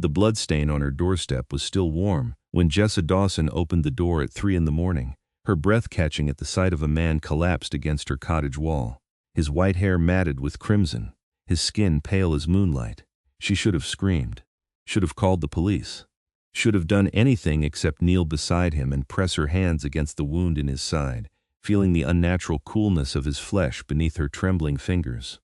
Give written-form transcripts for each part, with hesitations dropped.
The bloodstain on her doorstep was still warm when Jessa Dawson opened the door at 3 in the morning, her breath catching at the sight of a man collapsed against her cottage wall, his white hair matted with crimson, his skin pale as moonlight. She should have screamed, should have called the police, should have done anything except kneel beside him and press her hands against the wound in his side, feeling the unnatural coolness of his flesh beneath her trembling fingers.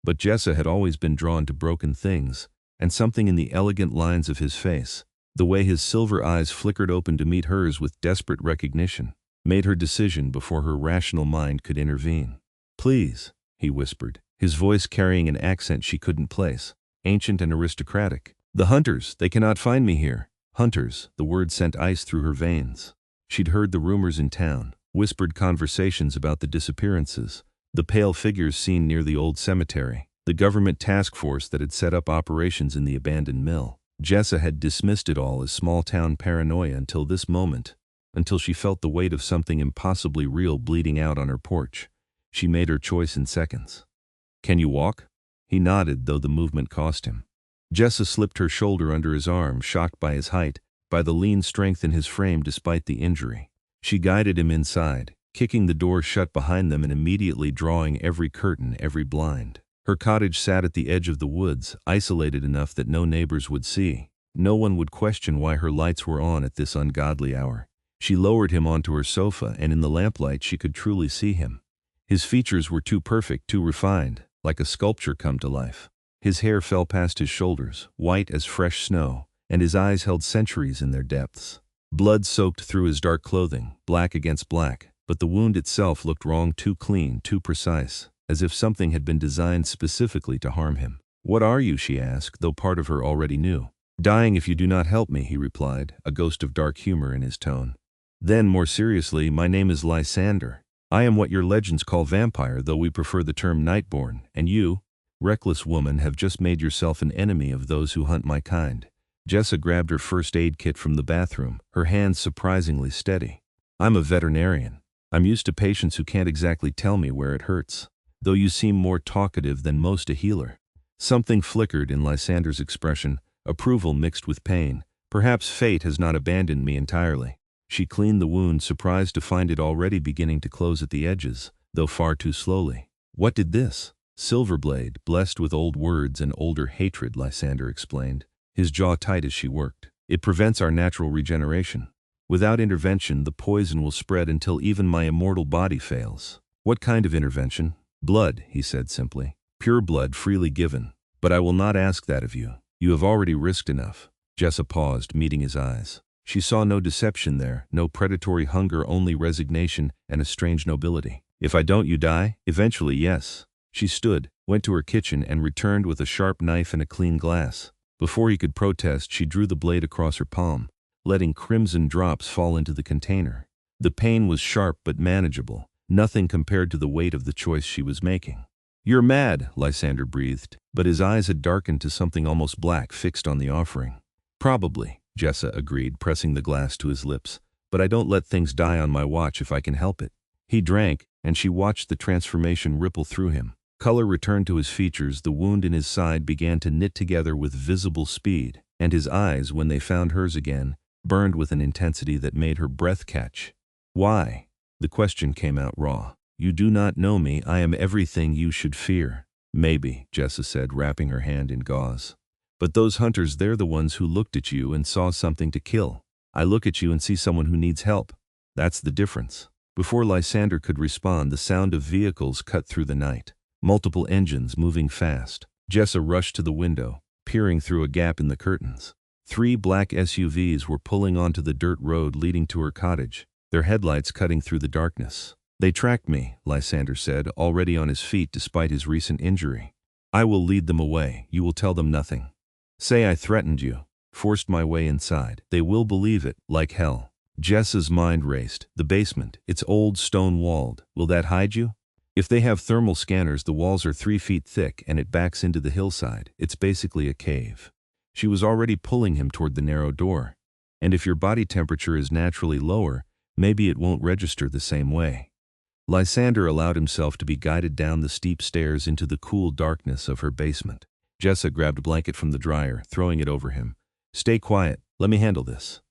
But Jessa had always been drawn to broken things, and something in the elegant lines of his face, the way his silver eyes flickered open to meet hers with desperate recognition, made her decision before her rational mind could intervene. "Please," he whispered, his voice carrying an accent she couldn't place, ancient and aristocratic. "The hunters, they cannot find me here." Hunters, the word sent ice through her veins. She'd heard the rumors in town, whispered conversations about the disappearances, the pale figures seen near the old cemetery, the government task force that had set up operations in the abandoned mill. Jessa had dismissed it all as small-town paranoia until this moment, until she felt the weight of something impossibly real bleeding out on her porch. She made her choice in seconds. "Can you walk?" He nodded, though the movement cost him. Jessa slipped her shoulder under his arm, shocked by his height, by the lean strength in his frame despite the injury. She guided him inside, kicking the door shut behind them and immediately drawing every curtain, every blind. Her cottage sat at the edge of the woods, isolated enough that no neighbors would see. No one would question why her lights were on at this ungodly hour. She lowered him onto her sofa, and in the lamplight she could truly see him. His features were too perfect, too refined, like a sculpture come to life. His hair fell past his shoulders, white as fresh snow, and his eyes held centuries in their depths. Blood soaked through his dark clothing, black against black, but the wound itself looked wrong, too clean, too precise, as if something had been designed specifically to harm him. "What are you?" she asked, though part of her already knew. "Dying if you do not help me," he replied, a ghost of dark humor in his tone. Then, more seriously, "My name is Lysander. I am what your legends call vampire, though we prefer the term nightborn, and you, reckless woman, have just made yourself an enemy of those who hunt my kind." Jessa grabbed her first aid kit from the bathroom, her hands surprisingly steady. "I'm a veterinarian. I'm used to patients who can't exactly tell me where it hurts. Though you seem more talkative than most a healer." Something flickered in Lysander's expression, approval mixed with pain. "Perhaps fate has not abandoned me entirely." She cleaned the wound, surprised to find it already beginning to close at the edges, though far too slowly. "What did this?" "Silverblade, blessed with old words and older hatred," Lysander explained, his jaw tight as she worked. "It prevents our natural regeneration. Without intervention, the poison will spread until even my immortal body fails." "What kind of intervention?" "Blood," he said simply. "Pure blood, freely given. But I will not ask that of you. You have already risked enough." Jessa paused, meeting his eyes. She saw no deception there, no predatory hunger, only resignation and a strange nobility. "If I don't, you die?" "Eventually, yes." She stood, went to her kitchen, and returned with a sharp knife and a clean glass. Before he could protest, she drew the blade across her palm, letting crimson drops fall into the container. The pain was sharp but manageable, nothing compared to the weight of the choice she was making. "You're mad," Lysander breathed, but his eyes had darkened to something almost black fixed on the offering. "Probably," Jessa agreed, pressing the glass to his lips, "but I don't let things die on my watch if I can help it." He drank, and she watched the transformation ripple through him. Color returned to his features, the wound in his side began to knit together with visible speed, and his eyes, when they found hers again, burned with an intensity that made her breath catch. "Why?" The question came out raw. "You do not know me. I am everything you should fear." "Maybe," Jessa said, wrapping her hand in gauze. "But those hunters, they're the ones who looked at you and saw something to kill. I look at you and see someone who needs help. That's the difference." Before Lysander could respond, the sound of vehicles cut through the night. Multiple engines moving fast. Jessa rushed to the window, peering through a gap in the curtains. 3 black SUVs were pulling onto the dirt road leading to her cottage, their headlights cutting through the darkness. "They tracked me," Lysander said, already on his feet despite his recent injury. "I will lead them away. You will tell them nothing. Say I threatened you, forced my way inside. They will believe it, like hell." Jessa's mind raced. The basement, it's old, stone-walled. Will that hide you? If they have thermal scanners, the walls are 3 feet thick and it backs into the hillside. It's basically a cave. She was already pulling him toward the narrow door. And if your body temperature is naturally lower, maybe it won't register the same way. Lysander allowed himself to be guided down the steep stairs into the cool darkness of her basement. Jessa grabbed a blanket from the dryer, throwing it over him, Stay quiet. Let me handle this.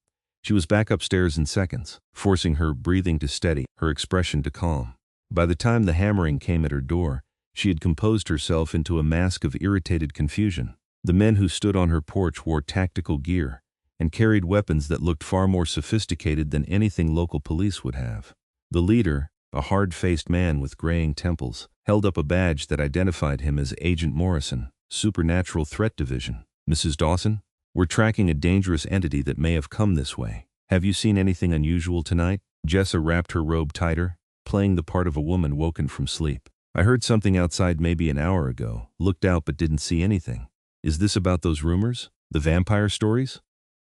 She was back upstairs in seconds, forcing her breathing to steady, her expression to calm. By the time the hammering came at her door, she had composed herself into a mask of irritated confusion. The men who stood on her porch wore tactical gear and carried weapons that looked far more sophisticated than anything local police would have. The leader, a hard-faced man with graying temples, held up a badge that identified him as Agent Morrison, Supernatural Threat Division. Mrs. Dawson, we're tracking a dangerous entity that may have come this way. Have you seen anything unusual tonight? Jessa wrapped her robe tighter, playing the part of a woman woken from sleep. I heard something outside maybe an hour ago, looked out but didn't see anything. Is this about those rumors? The vampire stories?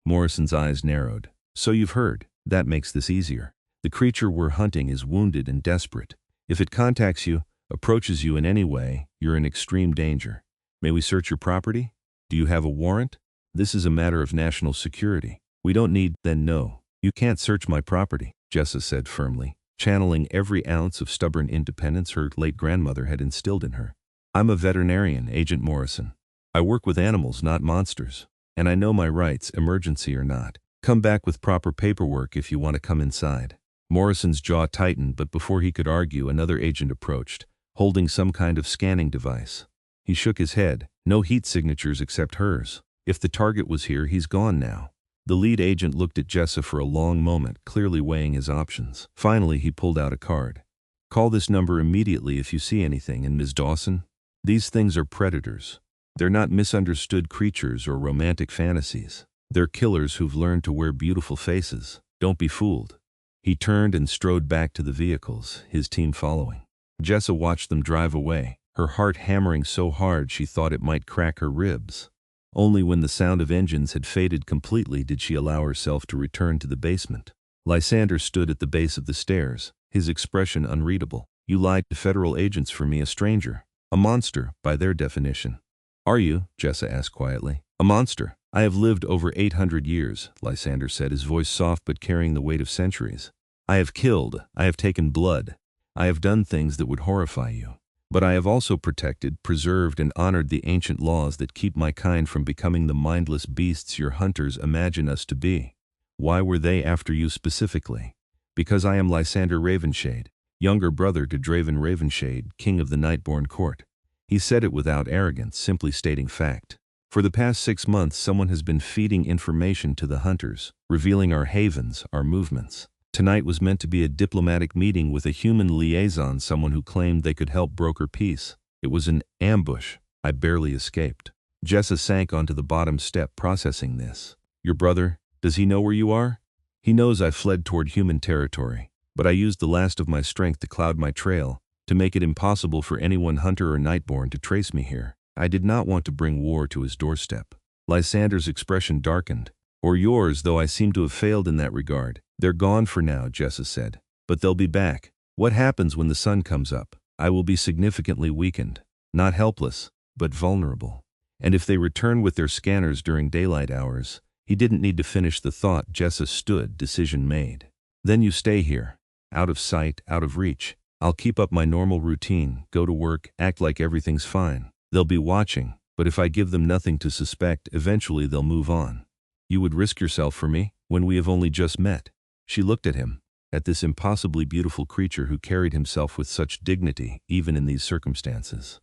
Morrison's eyes narrowed. So you've heard. That makes this easier. The creature we're hunting is wounded and desperate. If it contacts you, approaches you in any way, you're in extreme danger. May we search your property? Do you have a warrant? This is a matter of national security. We don't need, then no. You can't search my property, Jessa said firmly, channeling every ounce of stubborn independence her late grandmother had instilled in her. I'm a veterinarian, Agent Morrison. I work with animals, not monsters. And I know my rights, emergency or not. Come back with proper paperwork if you want to come inside. Morrison's jaw tightened, but before he could argue, another agent approached, holding some kind of scanning device. He shook his head. No heat signatures except hers. If the target was here, he's gone now. The lead agent looked at Jessa for a long moment, clearly weighing his options. Finally, he pulled out a card. Call this number immediately if you see anything, and Ms. Dawson, these things are predators. They're not misunderstood creatures or romantic fantasies. They're killers who've learned to wear beautiful faces. Don't be fooled. He turned and strode back to the vehicles, his team following. Jessa watched them drive away, her heart hammering so hard she thought it might crack her ribs. Only when the sound of engines had faded completely did she allow herself to return to the basement. Lysander stood at the base of the stairs, his expression unreadable. You lied to federal agents for me, a stranger. A monster, by their definition. Are you? Jessa asked quietly. A monster. I have lived over 800 years, Lysander said, his voice soft but carrying the weight of centuries. I have killed. I have taken blood. I have done things that would horrify you. But I have also protected, preserved, and honored the ancient laws that keep my kind from becoming the mindless beasts your hunters imagine us to be. Why were they after you specifically? Because I am Lysander Ravenshade, younger brother to Draven Ravenshade, king of the Nightborn court. He said it without arrogance, simply stating fact. For the past 6 months, someone has been feeding information to the hunters, revealing our havens, our movements. Tonight was meant to be a diplomatic meeting with a human liaison, someone who claimed they could help broker peace. It was an ambush. I barely escaped. Jessa sank onto the bottom step, processing this. Your brother, does he know where you are? He knows I fled toward human territory, but I used the last of my strength to cloud my trail, to make it impossible for anyone hunter or Nightborn to trace me here. I did not want to bring war to his doorstep. Lysander's expression darkened. Or yours, though I seem to have failed in that regard. They're gone for now, Jessa said. But they'll be back. What happens when the sun comes up? I will be significantly weakened. Not helpless, but vulnerable. And if they return with their scanners during daylight hours, he didn't need to finish the thought. Jessa stood, decision made. Then you stay here. Out of sight, out of reach. I'll keep up my normal routine, go to work, act like everything's fine. They'll be watching, but if I give them nothing to suspect, eventually they'll move on. You would risk yourself for me, when we have only just met. She looked at him, at this impossibly beautiful creature who carried himself with such dignity, even in these circumstances.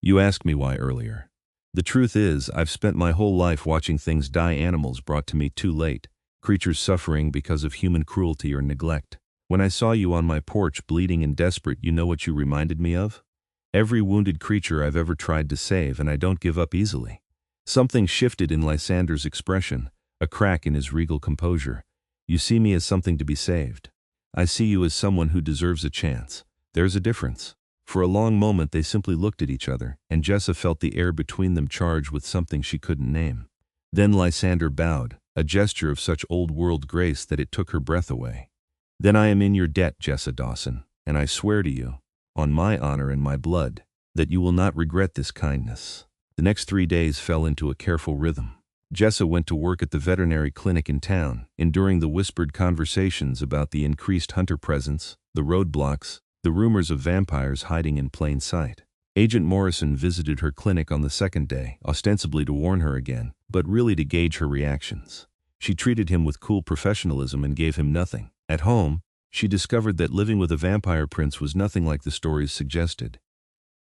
You asked me why earlier. The truth is, I've spent my whole life watching things die, animals brought to me too late, creatures suffering because of human cruelty or neglect. When I saw you on my porch bleeding and desperate, you know what you reminded me of? Every wounded creature I've ever tried to save, and I don't give up easily. Something shifted in Lysander's expression, a crack in his regal composure. You see me as something to be saved. I see you as someone who deserves a chance. There's a difference. For a long moment they simply looked at each other, and Jessa felt the air between them charged with something she couldn't name. Then Lysander bowed, a gesture of such old-world grace that it took her breath away. Then I am in your debt, Jessa Dawson, and I swear to you, on my honor and my blood, that you will not regret this kindness. The next 3 days fell into a careful rhythm. Jessa went to work at the veterinary clinic in town, enduring the whispered conversations about the increased hunter presence, the roadblocks, the rumors of vampires hiding in plain sight. Agent Morrison visited her clinic on the second day, ostensibly to warn her again, but really to gauge her reactions. She treated him with cool professionalism and gave him nothing. At home, she discovered that living with a vampire prince was nothing like the stories suggested.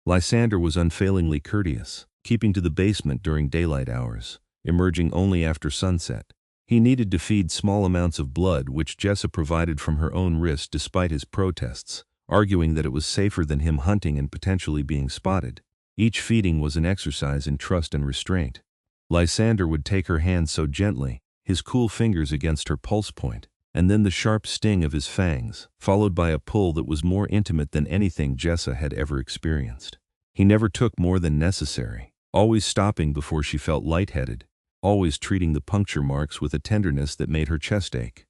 Lysander was unfailingly courteous, keeping to the basement during daylight hours, emerging only after sunset. He needed to feed small amounts of blood, which Jessa provided from her own wrist despite his protests, arguing that it was safer than him hunting and potentially being spotted. Each feeding was an exercise in trust and restraint. Lysander would take her hand so gently, his cool fingers against her pulse point, and then the sharp sting of his fangs, followed by a pull that was more intimate than anything Jessa had ever experienced. He never took more than necessary, always stopping before she felt lightheaded, always treating the puncture marks with a tenderness that made her chest ache.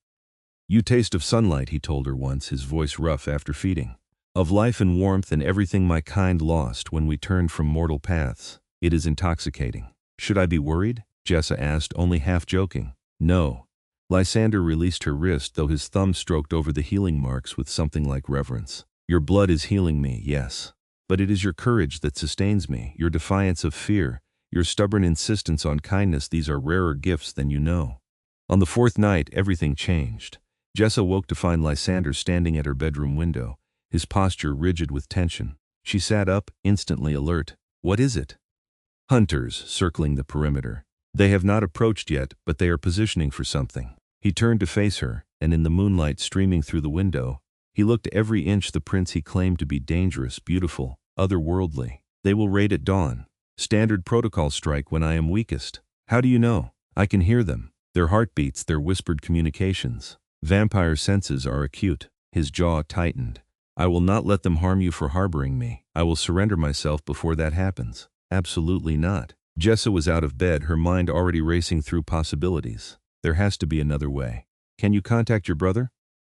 "You taste of sunlight," he told her once, his voice rough after feeding. "Of life and warmth and everything my kind lost when we turned from mortal paths. It is intoxicating." "Should I be worried?" Jessa asked, only half joking. "No." Lysander released her wrist, though his thumb stroked over the healing marks with something like reverence. "Your blood is healing me, yes. But it is your courage that sustains me, your defiance of fear, your stubborn insistence on kindness. These are rarer gifts than you know." On the fourth night, everything changed. Jessa woke to find Lysander standing at her bedroom window, his posture rigid with tension. She sat up, instantly alert. "What is it?" "Hunters circling the perimeter. They have not approached yet, but they are positioning for something." He turned to face her, and in the moonlight streaming through the window, he looked every inch the prince he claimed to be: dangerous, beautiful, otherworldly. "They will raid at dawn. Standard protocol strike when I am weakest." "How do you know?" "I can hear them. Their heartbeats, their whispered communications. Vampire senses are acute." His jaw tightened. "I will not let them harm you for harboring me. I will surrender myself before that happens." "Absolutely not." Jessa was out of bed, her mind already racing through possibilities. "There has to be another way. Can you contact your brother?"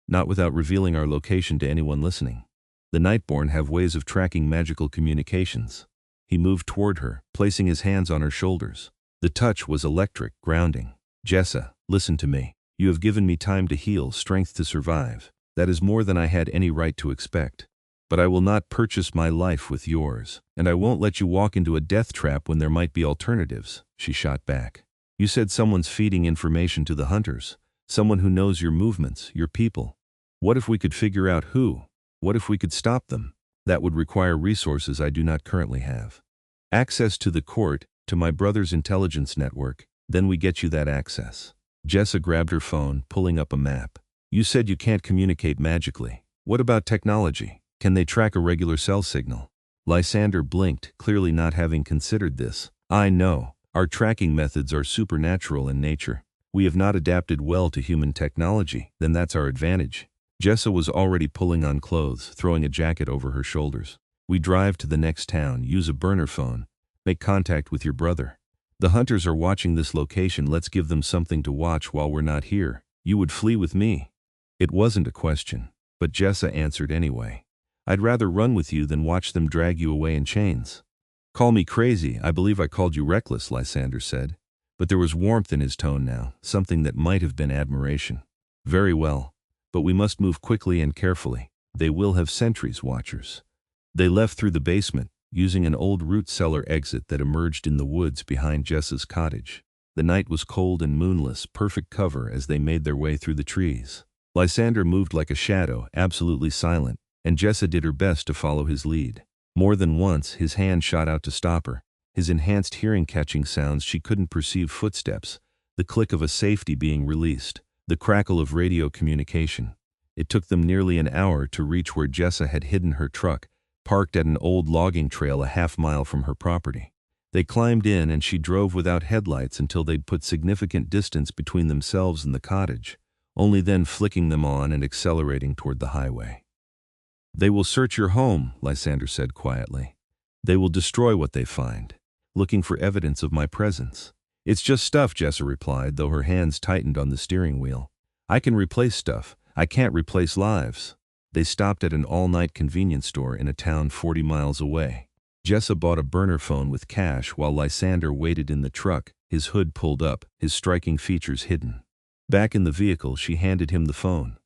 "Not without revealing our location to anyone listening. The Nightborn have ways of tracking magical communications." He moved toward her, placing his hands on her shoulders. The touch was electric, grounding. "Jessa, listen to me. You have given me time to heal, strength to survive. That is more than I had any right to expect. But I will not purchase my life with yours, and I won't let you walk into a death trap when there might be alternatives," she shot back. "You said someone's feeding information to the hunters, someone who knows your movements, your people. What if we could figure out who? What if we could stop them? That would require resources I do not currently have. Access to the court, to my brother's intelligence network, then we get you that access." Jessa grabbed her phone, pulling up a map. "You said you can't communicate magically. What about technology? Can they track a regular cell signal?" Lysander blinked, clearly not having considered this. "I know. Our tracking methods are supernatural in nature. We have not adapted well to human technology, then that's our advantage." Jessa was already pulling on clothes, throwing a jacket over her shoulders. "We drive to the next town, use a burner phone, make contact with your brother. The hunters are watching this location, let's give them something to watch while we're not here. You would flee with me?" It wasn't a question, but Jessa answered anyway. "I'd rather run with you than watch them drag you away in chains." "Call me crazy, I believe I called you reckless," Lysander said. But there was warmth in his tone now, something that might have been admiration. "Very well. But we must move quickly and carefully. They will have sentries, watchers." They left through the basement, using an old root cellar exit that emerged in the woods behind Jessa's cottage. The night was cold and moonless, perfect cover as they made their way through the trees. Lysander moved like a shadow, absolutely silent, and Jessa did her best to follow his lead. More than once, his hand shot out to stop her, his enhanced hearing catching sounds she couldn't perceive: footsteps, the click of a safety being released, the crackle of radio communication. It took them nearly an hour to reach where Jessa had hidden her truck, parked at an old logging trail a half-mile from her property. They climbed in and she drove without headlights until they'd put significant distance between themselves and the cottage, only then flicking them on and accelerating toward the highway. "They will search your home," Lysander said quietly. "They will destroy what they find, looking for evidence of my presence." "It's just stuff," Jessa replied, though her hands tightened on the steering wheel. "I can replace stuff. I can't replace lives." They stopped at an all-night convenience store in a town 40 miles away. Jessa bought a burner phone with cash while Lysander waited in the truck, his hood pulled up, his striking features hidden. Back in the vehicle, she handed him the phone.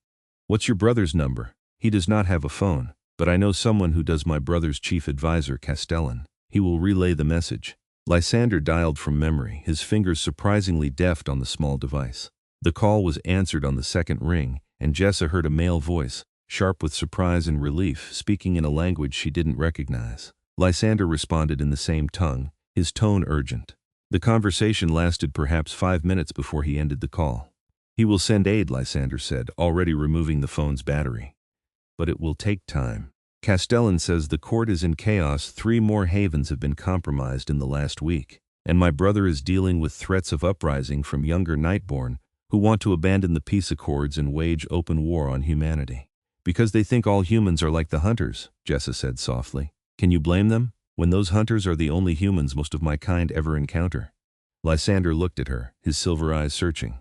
"What's your brother's number?" "He does not have a phone." But I know someone who does my brother's chief advisor, Castellan. He will relay the message. Lysander dialed from memory, his fingers surprisingly deft on the small device. The call was answered on the second ring, and Jessa heard a male voice, sharp with surprise and relief, speaking in a language she didn't recognize. Lysander responded in the same tongue, his tone urgent. The conversation lasted perhaps 5 minutes before he ended the call. He will send aid, Lysander said, already removing the phone's battery. But it will take time. Castellan says the court is in chaos. 3 more havens have been compromised in the last week, and my brother is dealing with threats of uprising from younger Nightborn who want to abandon the peace accords and wage open war on humanity. Because they think all humans are like the hunters, Jessa said softly. Can you blame them, when those hunters are the only humans most of my kind ever encounter? Lysander looked at her, his silver eyes searching.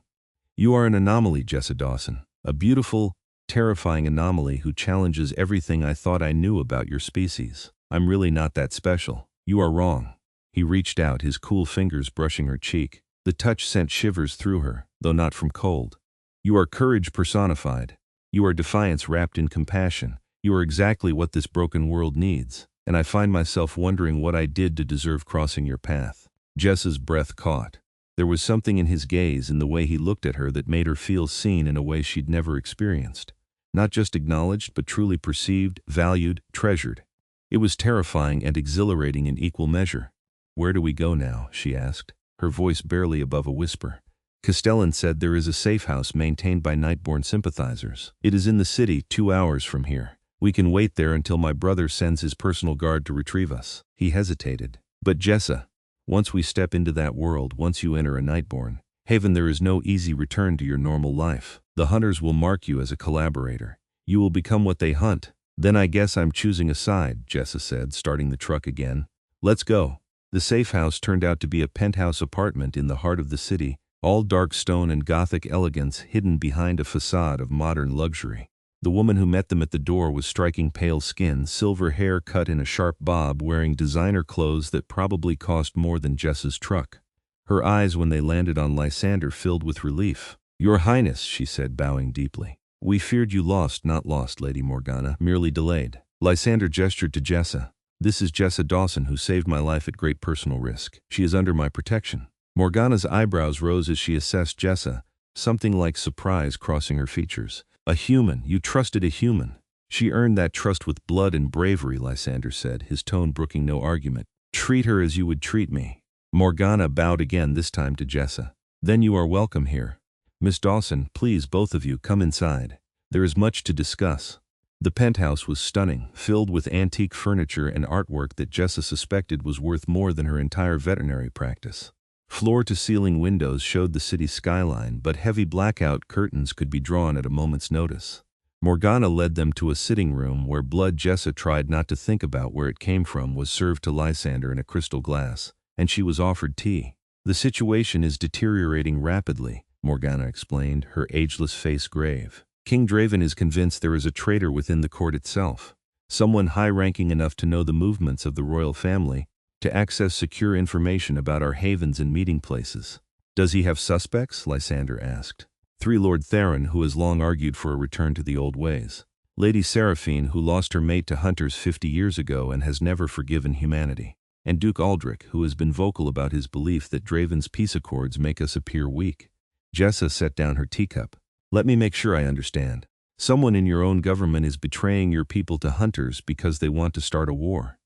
You are an anomaly, Jessa Dawson, a beautiful, terrifying anomaly who challenges everything I thought I knew about your species. I'm really not that special. You are wrong. He reached out, his cool fingers brushing her cheek. The touch sent shivers through her, though not from cold. You are courage personified. You are defiance wrapped in compassion. You are exactly what this broken world needs, and I find myself wondering what I did to deserve crossing your path. Jessa's breath caught. There was something in his gaze, in the way he looked at her, that made her feel seen in a way she'd never experienced. Not just acknowledged, but truly perceived, valued, treasured. It was terrifying and exhilarating in equal measure. Where do we go now? She asked, her voice barely above a whisper. Castellan said there is a safe house maintained by Nightborn sympathizers. It is in the city, 2 hours from here. We can wait there until my brother sends his personal guard to retrieve us. He hesitated. But Jessa, once we step into that world, once you enter a Nightborn haven, there is no easy return to your normal life. The hunters will mark you as a collaborator. You will become what they hunt. Then I guess I'm choosing a side, Jessa said, starting the truck again. Let's go. The safe house turned out to be a penthouse apartment in the heart of the city, all dark stone and Gothic elegance hidden behind a facade of modern luxury. The woman who met them at the door was striking pale skin, silver hair cut in a sharp bob, wearing designer clothes that probably cost more than Jessa's truck. Her eyes, when they landed on Lysander, filled with relief. Your Highness, she said, bowing deeply. We feared you lost, not lost, Lady Morgana, merely delayed. Lysander gestured to Jessa. This is Jessa Dawson, who saved my life at great personal risk. She is under my protection. Morgana's eyebrows rose as she assessed Jessa, something like surprise crossing her features. A human, you trusted a human. She earned that trust with blood and bravery, Lysander said, his tone brooking no argument. Treat her as you would treat me. Morgana bowed again, this time to Jessa. Then you are welcome here. Miss Dawson, please, both of you, come inside. There is much to discuss. The penthouse was stunning, filled with antique furniture and artwork that Jessa suspected was worth more than her entire veterinary practice. Floor-to-ceiling windows showed the city skyline, but heavy blackout curtains could be drawn at a moment's notice. Morgana led them to a sitting room where blood Jessa tried not to think about where it came from was served to Lysander in a crystal glass, and she was offered tea. The situation is deteriorating rapidly, Morgana explained, her ageless face grave. King Draven is convinced there is a traitor within the court itself, someone high-ranking enough to know the movements of the royal family, to access secure information about our havens and meeting places. Does he have suspects? Lysander asked. 3 Lord Theron, who has long argued for a return to the old ways. Lady Seraphine, who lost her mate to hunters 50 years ago and has never forgiven humanity. And Duke Aldrich, who has been vocal about his belief that Draven's peace accords make us appear weak. Jessa set down her teacup. Let me make sure I understand. Someone in your own government is betraying your people to hunters because they want to start a war.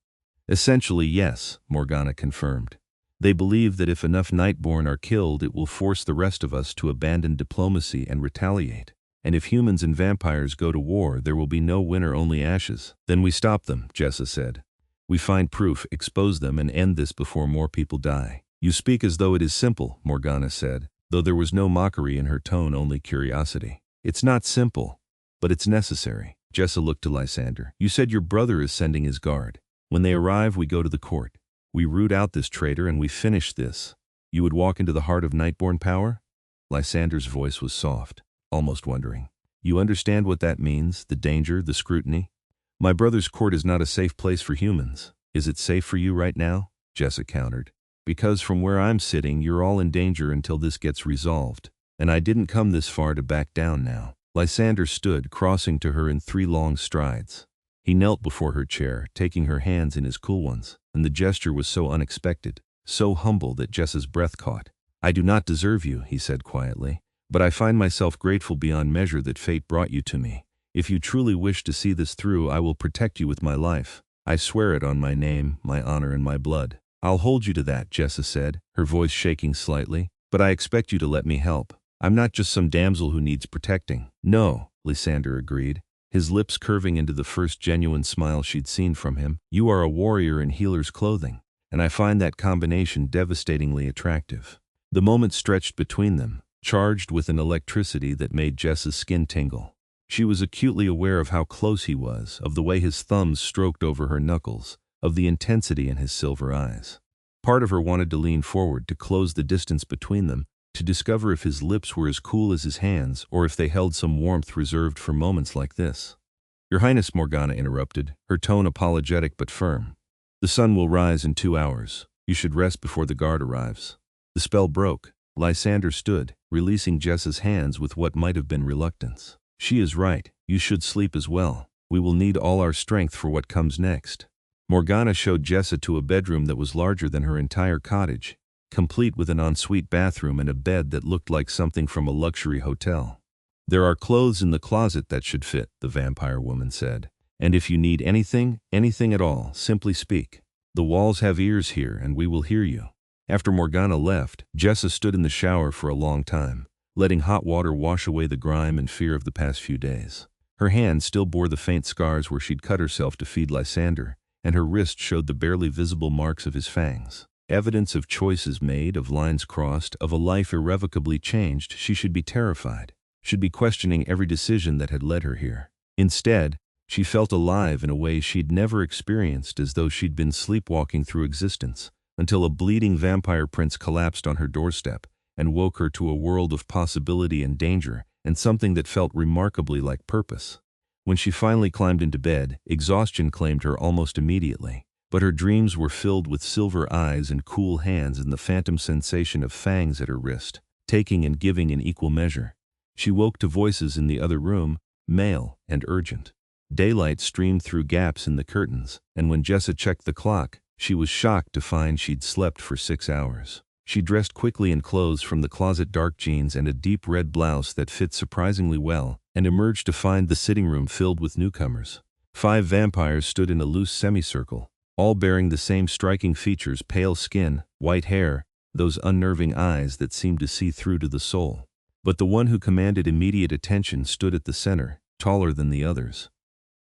Essentially, yes, Morgana confirmed. They believe that if enough Nightborn are killed, it will force the rest of us to abandon diplomacy and retaliate. And if humans and vampires go to war, there will be no winner, only ashes. Then we stop them, Jessa said. We find proof, expose them, and end this before more people die. You speak as though it is simple, Morgana said, though there was no mockery in her tone, only curiosity. It's not simple, but it's necessary. Jessa looked to Lysander. You said your brother is sending his guard. When they arrive, we go to the court. We root out this traitor and we finish this. You would walk into the heart of Nightborn power? Lysander's voice was soft, almost wondering. You understand what that means, the danger, the scrutiny? My brother's court is not a safe place for humans. Is it safe for you right now? Jessa countered. Because from where I'm sitting, you're all in danger until this gets resolved. And I didn't come this far to back down now. Lysander stood, crossing to her in 3 long strides. He knelt before her chair, taking her hands in his cool ones, and the gesture was so unexpected, so humble that Jessa's breath caught. "I do not deserve you," he said quietly, "but I find myself grateful beyond measure that fate brought you to me. If you truly wish to see this through, I will protect you with my life. I swear it on my name, my honor, and my blood." "I'll hold you to that," Jessa said, her voice shaking slightly, "but I expect you to let me help. I'm not just some damsel who needs protecting." "No," Lysander agreed, his lips curving into the first genuine smile she'd seen from him. "You are a warrior in healer's clothing, and I find that combination devastatingly attractive." The moment stretched between them, charged with an electricity that made Jessa's skin tingle. She was acutely aware of how close he was, of the way his thumbs stroked over her knuckles, of the intensity in his silver eyes. Part of her wanted to lean forward to close the distance between them, to discover if his lips were as cool as his hands or if they held some warmth reserved for moments like this. "Your Highness," Morgana interrupted, her tone apologetic but firm. "The sun will rise in 2 hours. You should rest before the guard arrives." The spell broke. Lysander stood, releasing Jessa's hands with what might have been reluctance. "She is right. You should sleep as well. We will need all our strength for what comes next." Morgana showed Jessa to a bedroom that was larger than her entire cottage, complete with an ensuite bathroom and a bed that looked like something from a luxury hotel. "There are clothes in the closet that should fit," the vampire woman said. "And if you need anything, anything at all, simply speak. The walls have ears here, and we will hear you." After Morgana left, Jessa stood in the shower for a long time, letting hot water wash away the grime and fear of the past few days. Her hand still bore the faint scars where she'd cut herself to feed Lysander, and her wrist showed the barely visible marks of his fangs. Evidence of choices made, of lines crossed, of a life irrevocably changed. She should be terrified, should be questioning every decision that had led her here. Instead, she felt alive in a way she'd never experienced, as though she'd been sleepwalking through existence, until a bleeding vampire prince collapsed on her doorstep and woke her to a world of possibility and danger, and something that felt remarkably like purpose. When she finally climbed into bed, exhaustion claimed her almost immediately, but her dreams were filled with silver eyes and cool hands and the phantom sensation of fangs at her wrist, taking and giving in equal measure. She woke to voices in the other room, male and urgent. Daylight streamed through gaps in the curtains, and when Jessa checked the clock, she was shocked to find she'd slept for 6 hours. She dressed quickly in clothes from the closet, dark jeans and a deep red blouse that fit surprisingly well, and emerged to find the sitting room filled with newcomers. 5 vampires stood in a loose semicircle, all bearing the same striking features: pale skin, white hair, those unnerving eyes that seemed to see through to the soul. But the one who commanded immediate attention stood at the center, taller than the others,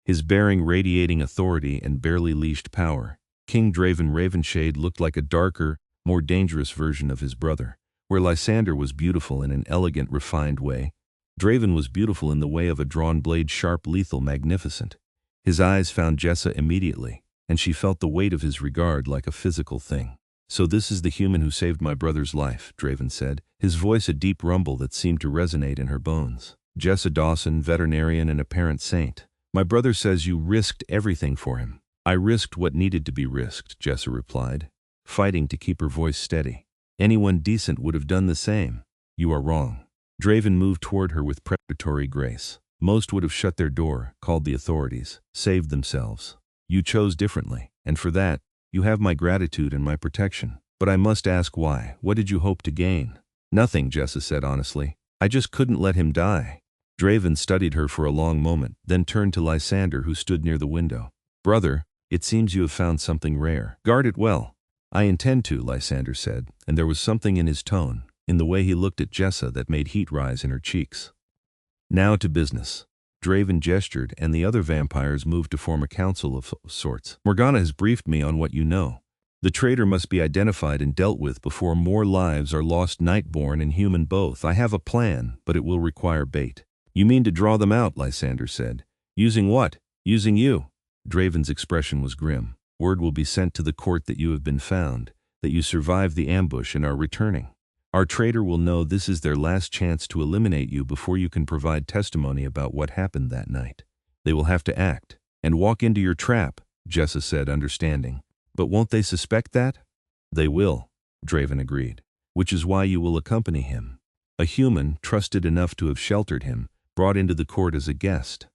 his bearing radiating authority and barely leashed power. King Draven Ravenshade looked like a darker, more dangerous version of his brother. Where Lysander was beautiful in an elegant, refined way, Draven was beautiful in the way of a drawn blade, sharp, lethal, magnificent. His eyes found Jessa immediately, and she felt the weight of his regard like a physical thing. "So this is the human who saved my brother's life," Draven said, his voice a deep rumble that seemed to resonate in her bones. "Jessa Dawson, veterinarian and apparent saint. My brother says you risked everything for him." "I risked what needed to be risked," Jessa replied, fighting to keep her voice steady. "Anyone decent would have done the same." "You are wrong." Draven moved toward her with predatory grace. "Most would have shut their door, called the authorities, saved themselves. You chose differently, and for that, you have my gratitude and my protection. But I must ask why. What did you hope to gain?" "Nothing," Jessa said honestly. "I just couldn't let him die." Draven studied her for a long moment, then turned to Lysander, who stood near the window. "Brother, it seems you have found something rare. Guard it well." "I intend to," Lysander said, and there was something in his tone, in the way he looked at Jessa, that made heat rise in her cheeks. "Now to business." Draven gestured, and the other vampires moved to form a council of sorts. "Morgana has briefed me on what you know. The traitor must be identified and dealt with before more lives are lost, Nightborn and human both. I have a plan, but it will require bait." "You mean to draw them out?" Lysander said. "Using what?" "Using you." Draven's expression was grim. "Word will be sent to the court that you have been found, that you survived the ambush and are returning. Our traitor will know this is their last chance to eliminate you before you can provide testimony about what happened that night. They will have to act, and walk into your trap," Jessa said, understanding. "But won't they suspect that?" "They will," Draven agreed, "which is why you will accompany him. A human, trusted enough to have sheltered him, brought into the court as a guest."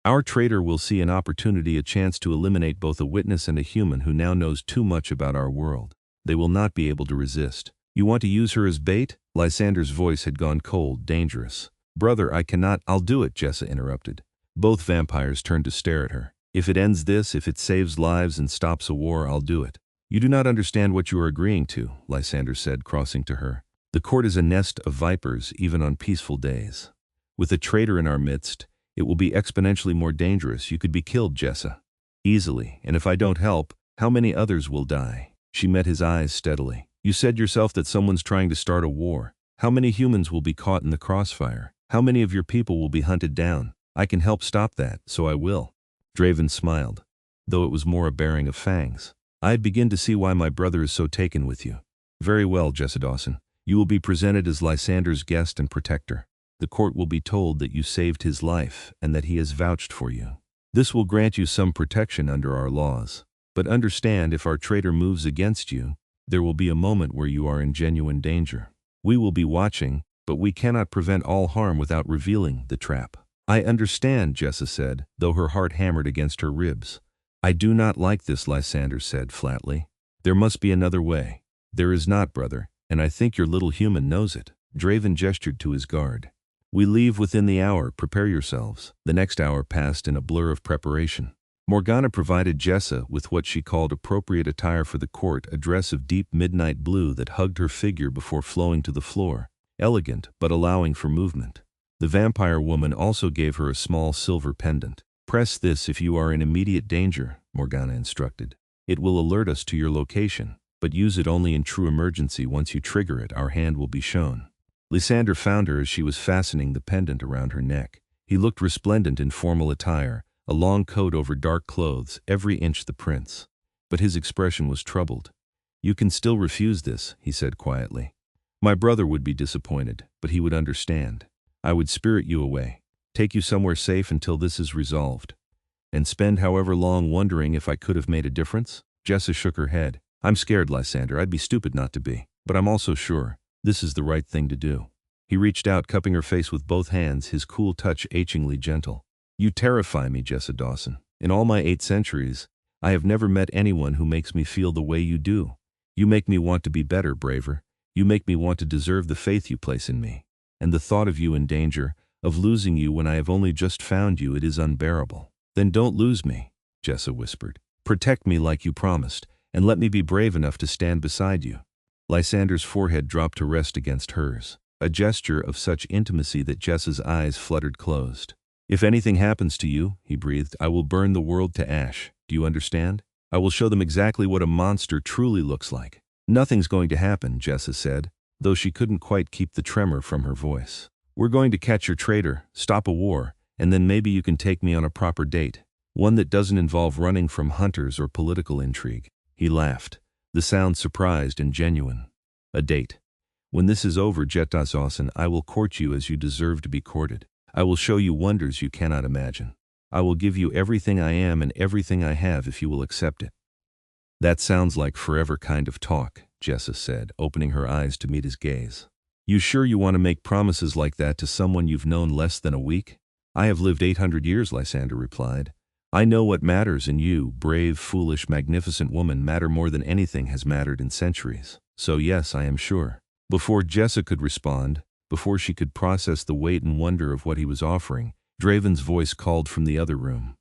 Our traitor will see an opportunity, a chance to eliminate both a witness and a human who now knows too much about our world. They will not be able to resist. You want to use her as bait? Lysander's voice had gone cold, dangerous. Brother, I cannot. I'll do it, Jessa interrupted. Both vampires turned to stare at her. If it ends this, if it saves lives and stops a war, I'll do it. You do not understand what you are agreeing to, Lysander said, crossing to her. The court is a nest of vipers, even on peaceful days. With a traitor in our midst, it will be exponentially more dangerous. You could be killed, Jessa. Easily, and if I don't help, how many others will die? She met his eyes steadily. You said yourself that someone's trying to start a war. How many humans will be caught in the crossfire? How many of your people will be hunted down? I can help stop that, so I will. Draven smiled, though it was more a baring of fangs. I begin to see why my brother is so taken with you. Very well, Jessa Dawson. You will be presented as Lysander's guest and protector. The court will be told that you saved his life and that he has vouched for you. This will grant you some protection under our laws. But understand, if our traitor moves against you, there will be a moment where you are in genuine danger. We will be watching, but we cannot prevent all harm without revealing the trap. I understand, Jessa said, though her heart hammered against her ribs. I do not like this, Lysander said flatly. There must be another way. There is not, brother, and I think your little human knows it. Draven gestured to his guard. We leave within the hour, prepare yourselves. The next hour passed in a blur of preparation. Morgana provided Jessa with what she called appropriate attire for the court, a dress of deep midnight blue that hugged her figure before flowing to the floor, elegant but allowing for movement. The vampire woman also gave her a small silver pendant. Press this if you are in immediate danger, Morgana instructed. It will alert us to your location, but use it only in true emergency. Once you trigger it, our hand will be shown. Lysander found her as she was fastening the pendant around her neck. He looked resplendent in formal attire, a long coat over dark clothes, every inch the prince. But his expression was troubled. You can still refuse this, he said quietly. My brother would be disappointed, but he would understand. I would spirit you away, take you somewhere safe until this is resolved, and spend however long wondering if I could have made a difference? Jessa shook her head. I'm scared, Lysander. I'd be stupid not to be. But I'm also sure this is the right thing to do. He reached out, cupping her face with both hands, his cool touch achingly gentle. You terrify me, Jessa Dawson. In all my 8 centuries, I have never met anyone who makes me feel the way you do. You make me want to be better, braver. You make me want to deserve the faith you place in me. And the thought of you in danger, of losing you when I have only just found you, it is unbearable. Then don't lose me, Jessa whispered. Protect me like you promised, and let me be brave enough to stand beside you. Lysander's forehead dropped to rest against hers, a gesture of such intimacy that Jessa's eyes fluttered closed. If anything happens to you, he breathed, I will burn the world to ash. Do you understand? I will show them exactly what a monster truly looks like. Nothing's going to happen, Jessa said, though she couldn't quite keep the tremor from her voice. We're going to catch your traitor, stop a war, and then maybe you can take me on a proper date. One that doesn't involve running from hunters or political intrigue. He laughed, the sound surprised and genuine. A date. When this is over, Jessa Dawson, I will court you as you deserve to be courted. I will show you wonders you cannot imagine. I will give you everything I am and everything I have if you will accept it. That sounds like forever kind of talk, Jessa said, opening her eyes to meet his gaze. You sure you want to make promises like that to someone you've known less than a week? I have lived 800 years, Lysander replied. I know what matters, and you, brave, foolish, magnificent woman, matter more than anything has mattered in centuries. So yes, I am sure. Before Jessa could respond, before she could process the weight and wonder of what he was offering, Draven's voice called from the other room.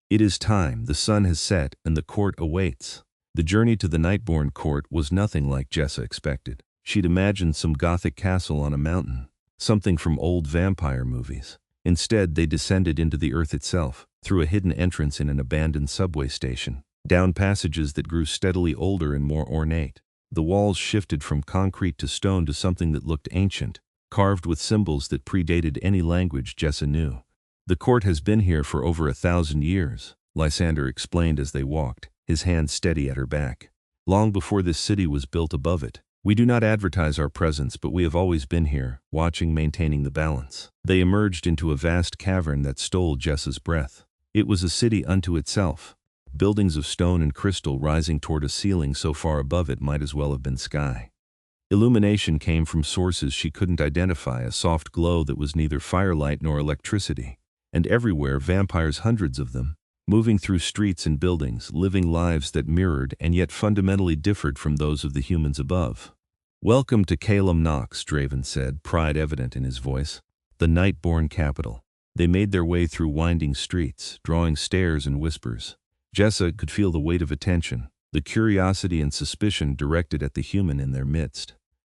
It is time, the sun has set, and the court awaits. The journey to the Nightborn court was nothing like Jessa expected. She'd imagined some gothic castle on a mountain, something from old vampire movies. Instead, they descended into the earth itself, through a hidden entrance in an abandoned subway station, down passages that grew steadily older and more ornate. The walls shifted from concrete to stone to something that looked ancient, carved with symbols that predated any language Jessa knew. The court has been here for over 1,000 years, Lysander explained as they walked, his hand steady at her back. Long before this city was built above it. We do not advertise our presence, but we have always been here, watching, maintaining the balance. They emerged into a vast cavern that stole Jessa's breath. It was a city unto itself. Buildings of stone and crystal rising toward a ceiling so far above it might as well have been sky. Illumination came from sources she couldn't identify, a soft glow that was neither firelight nor electricity. And everywhere vampires, hundreds of them, moving through streets and buildings, living lives that mirrored and yet fundamentally differed from those of the humans above. "Welcome to Calum Knox," Draven said, pride evident in his voice. "The night-born capital." They made their way through winding streets, drawing stares and whispers. Jessa could feel the weight of attention, the curiosity and suspicion directed at the human in their midst.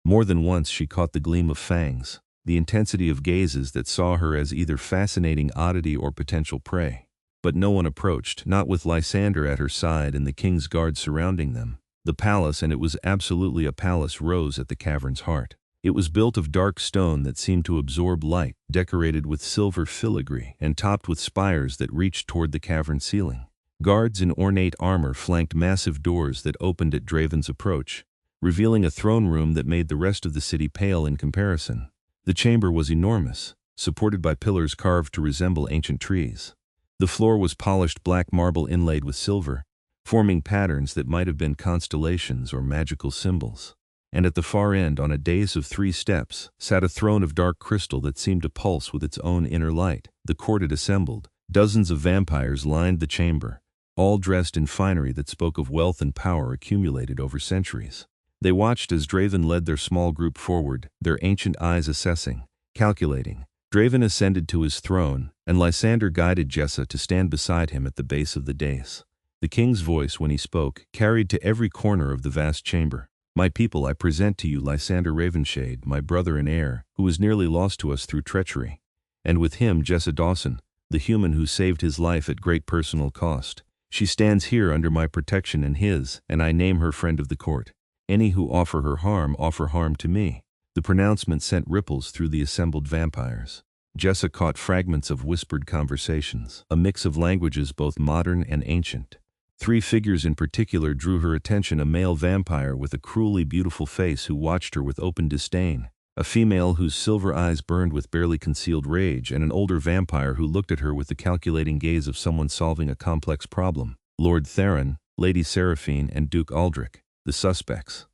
More than once she caught the gleam of fangs, the intensity of gazes that saw her as either fascinating oddity or potential prey. But no one approached, not with Lysander at her side and the king's guard surrounding them. The palace, and it was absolutely a palace, rose at the cavern's heart. It was built of dark stone that seemed to absorb light, decorated with silver filigree, and topped with spires that reached toward the cavern ceiling. Guards in ornate armor flanked massive doors that opened at Draven's approach, revealing a throne room that made the rest of the city pale in comparison. The chamber was enormous, supported by pillars carved to resemble ancient trees. The floor was polished black marble inlaid with silver, forming patterns that might have been constellations or magical symbols. And at the far end, on a dais of 3 steps, sat a throne of dark crystal that seemed to pulse with its own inner light. The court had assembled. Dozens of vampires lined the chamber, all dressed in finery that spoke of wealth and power accumulated over centuries. They watched as Draven led their small group forward, their ancient eyes assessing, calculating. Draven ascended to his throne, and Lysander guided Jessa to stand beside him at the base of the dais. The king's voice, when he spoke, carried to every corner of the vast chamber. "My people, I present to you Lysander Ravenshade, my brother and heir, who was nearly lost to us through treachery. And with him Jessa Dawson, the human who saved his life at great personal cost. She stands here under my protection and his, and I name her friend of the court. Any who offer her harm offer harm to me." The pronouncement sent ripples through the assembled vampires. Jessa caught fragments of whispered conversations, a mix of languages both modern and ancient. 3 figures in particular drew her attention: a male vampire with a cruelly beautiful face who watched her with open disdain, a female whose silver eyes burned with barely concealed rage, and an older vampire who looked at her with the calculating gaze of someone solving a complex problem. Lord Theron, Lady Seraphine, and Duke Aldrich, the suspects.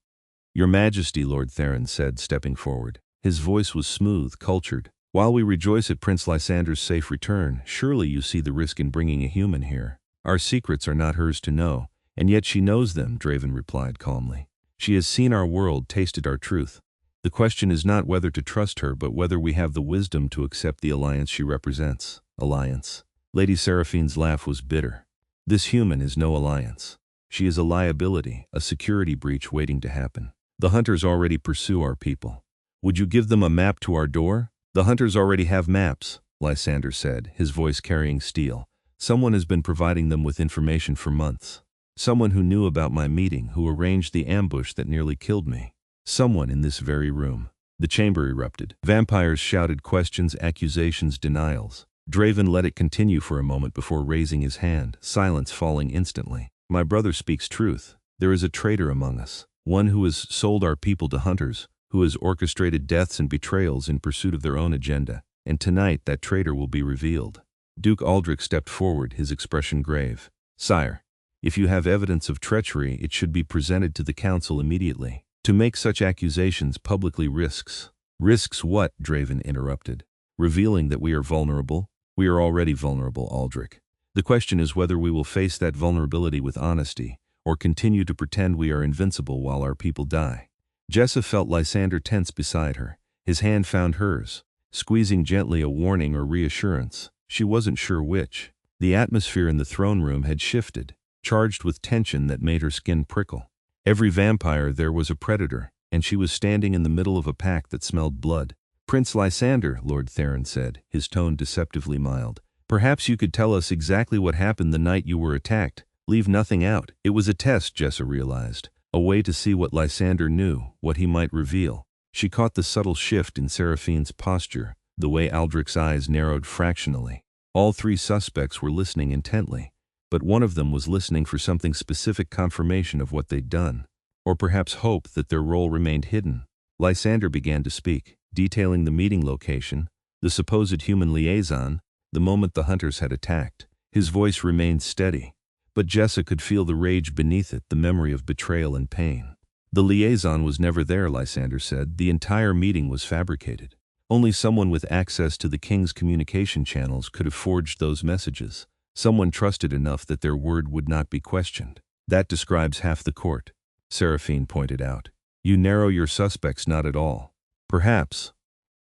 "Your Majesty," Lord Theron said, stepping forward. His voice was smooth, cultured. "While we rejoice at Prince Lysander's safe return, surely you see the risk in bringing a human here. Our secrets are not hers to know, and yet she knows them," Draven replied calmly. "She has seen our world, tasted our truth. The question is not whether to trust her, but whether we have the wisdom to accept the alliance she represents." "Alliance?" Lady Seraphine's laugh was bitter. "This human is no alliance. She is a liability, a security breach waiting to happen. The hunters already pursue our people. Would you give them a map to our door?" "The hunters already have maps," Lysander said, his voice carrying steel. "Someone has been providing them with information for months. Someone who knew about my meeting, who arranged the ambush that nearly killed me. Someone in this very room." The chamber erupted. Vampires shouted questions, accusations, denials. Draven let it continue for a moment before raising his hand, silence falling instantly. "My brother speaks truth. There is a traitor among us, one who has sold our people to hunters, who has orchestrated deaths and betrayals in pursuit of their own agenda, and tonight that traitor will be revealed." Duke Aldrich stepped forward, his expression grave. "Sire, if you have evidence of treachery, it should be presented to the council immediately. To make such accusations publicly risks." "Risks what?" Draven interrupted. "Revealing that we are vulnerable." "We are already vulnerable, Aldrich. The question is whether we will face that vulnerability with honesty, or continue to pretend we are invincible while our people die." Jessa felt Lysander tense beside her. His hand found hers, squeezing gently, a warning or reassurance. She wasn't sure which. The atmosphere in the throne room had shifted, charged with tension that made her skin prickle. Every vampire there was a predator, and she was standing in the middle of a pack that smelled blood. "Prince Lysander," Lord Theron said, his tone deceptively mild. "Perhaps you could tell us exactly what happened the night you were attacked. Leave nothing out." It was a test, Jessa realized. A way to see what Lysander knew, what he might reveal. She caught the subtle shift in Seraphine's posture, the way Aldrich's eyes narrowed fractionally. All 3 suspects were listening intently, but one of them was listening for something specific: confirmation of what they'd done, or perhaps hope that their role remained hidden. Lysander began to speak, detailing the meeting location, the supposed human liaison, the moment the hunters had attacked. His voice remained steady, but Jessa could feel the rage beneath it, the memory of betrayal and pain. "The liaison was never there," Lysander said. "The entire meeting was fabricated. Only someone with access to the king's communication channels could have forged those messages. Someone trusted enough that their word would not be questioned. That describes half the court, Seraphine pointed out. You narrow your suspects not at all. Perhaps,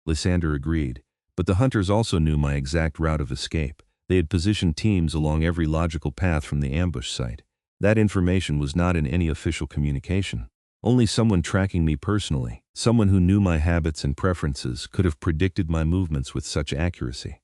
Lysander agreed, but the hunters also knew my exact route of escape. They had positioned teams along every logical path from the ambush site. That information was not in any official communication. Only someone tracking me personally, someone who knew my habits and preferences, could have predicted my movements with such accuracy.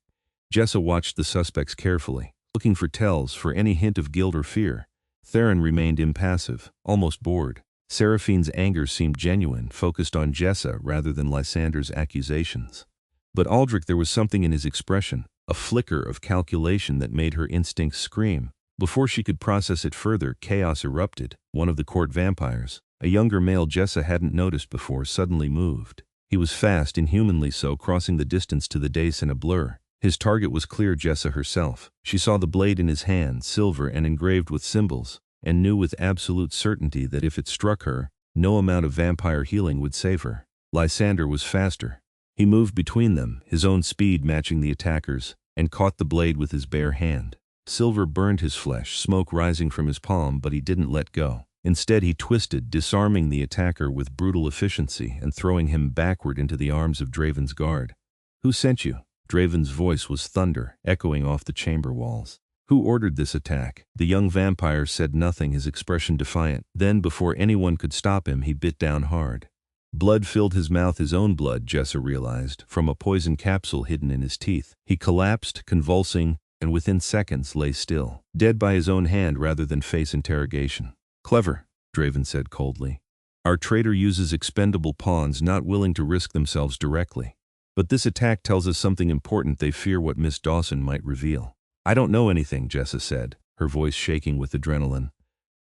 Jessa watched the suspects carefully, looking for tells, for any hint of guilt or fear. Theron remained impassive, almost bored. Seraphine's anger seemed genuine, focused on Jessa rather than Lysander's accusations. But Aldrich, there was something in his expression, a flicker of calculation that made her instincts scream. Before she could process it further, chaos erupted. One of the court vampires, a younger male Jessa hadn't noticed before, suddenly moved. He was fast, inhumanly so, crossing the distance to the dais in a blur. His target was clear, Jessa herself. She saw the blade in his hand, silver and engraved with symbols, and knew with absolute certainty that if it struck her, no amount of vampire healing would save her. Lysander was faster. He moved between them, his own speed matching the attackers, and caught the blade with his bare hand. Silver burned his flesh, smoke rising from his palm, but he didn't let go. Instead, he twisted, disarming the attacker with brutal efficiency and throwing him backward into the arms of Draven's guard. Who sent you? Draven's voice was thunder, echoing off the chamber walls. Who ordered this attack? The young vampire said nothing, his expression defiant. Then, before anyone could stop him, he bit down hard. Blood filled his mouth, his own blood, Jessa realized, from a poison capsule hidden in his teeth. He collapsed, convulsing, and within seconds lay still, dead by his own hand rather than face interrogation. Clever, Draven said coldly. Our traitor uses expendable pawns, not willing to risk themselves directly. But this attack tells us something important. They fear what Miss Dawson might reveal. I don't know anything, Jessa said, her voice shaking with adrenaline.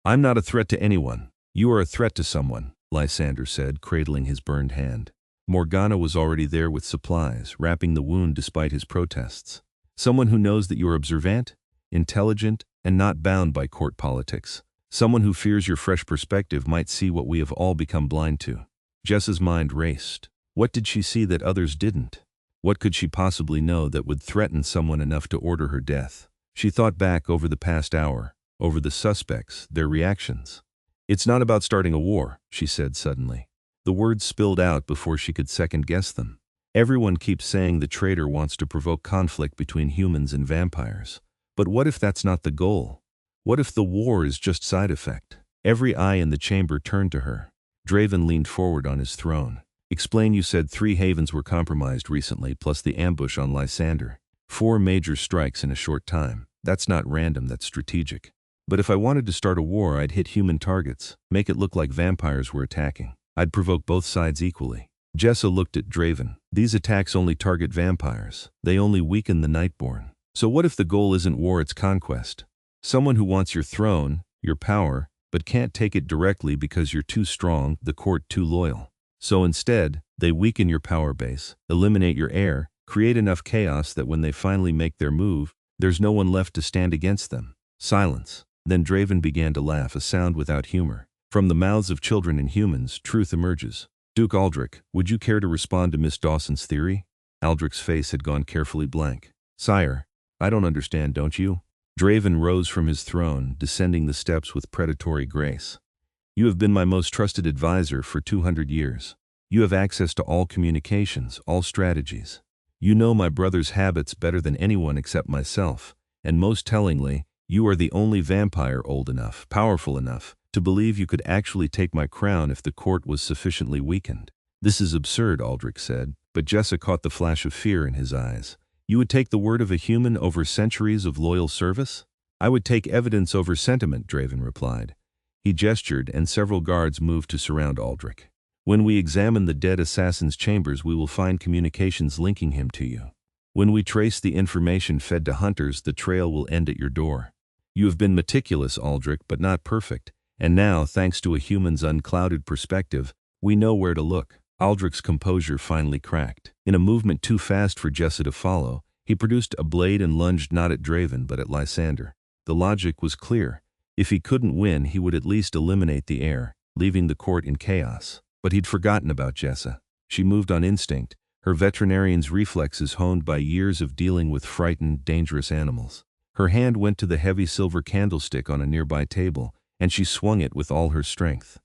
I'm not a threat to anyone. You are a threat to someone, Lysander said, cradling his burned hand. Morgana was already there with supplies, wrapping the wound despite his protests. Someone who knows that you are observant, intelligent, and not bound by court politics. Someone who fears your fresh perspective might see what we have all become blind to. Jessa's mind raced. What did she see that others didn't? What could she possibly know that would threaten someone enough to order her death? She thought back over the past hour, over the suspects, their reactions. It's not about starting a war, she said suddenly. The words spilled out before she could second-guess them. Everyone keeps saying the traitor wants to provoke conflict between humans and vampires. But what if that's not the goal? What if the war is just side effect? Every eye in the chamber turned to her. Draven leaned forward on his throne. Explain. You said 3 havens were compromised recently, plus the ambush on Lysander. 4 major strikes in a short time. That's not random, that's strategic. But if I wanted to start a war, I'd hit human targets, make it look like vampires were attacking. I'd provoke both sides equally. Jessa looked at Draven. These attacks only target vampires. They only weaken the Nightborn. So what if the goal isn't war, it's conquest? Someone who wants your throne, your power, but can't take it directly because you're too strong, the court too loyal. So instead, they weaken your power base, eliminate your heir, create enough chaos that when they finally make their move, there's no one left to stand against them. Silence. Then Draven began to laugh, a sound without humor. From the mouths of children and humans, truth emerges. Duke Aldrich, would you care to respond to Miss Dawson's theory? Aldrich's face had gone carefully blank. Sire, I don't understand, don't you? Draven rose from his throne, descending the steps with predatory grace. You have been my most trusted advisor for 200 years. You have access to all communications, all strategies. You know my brother's habits better than anyone except myself, and most tellingly, you are the only vampire old enough, powerful enough, to believe you could actually take my crown if the court was sufficiently weakened. This is absurd, Aldrich said, but Jessa caught the flash of fear in his eyes. You would take the word of a human over centuries of loyal service? I would take evidence over sentiment, Draven replied. He gestured, and several guards moved to surround Aldrich. When we examine the dead assassin's chambers, we will find communications linking him to you. When we trace the information fed to hunters, the trail will end at your door. You have been meticulous, Aldrich, but not perfect. And now, thanks to a human's unclouded perspective, we know where to look. Aldrich's composure finally cracked. In a movement too fast for Jessa to follow, he produced a blade and lunged not at Draven but at Lysander. The logic was clear. If he couldn't win, he would at least eliminate the heir, leaving the court in chaos. But he'd forgotten about Jessa. She moved on instinct, her veterinarian's reflexes honed by years of dealing with frightened, dangerous animals. Her hand went to the heavy silver candlestick on a nearby table, and she swung it with all her strength.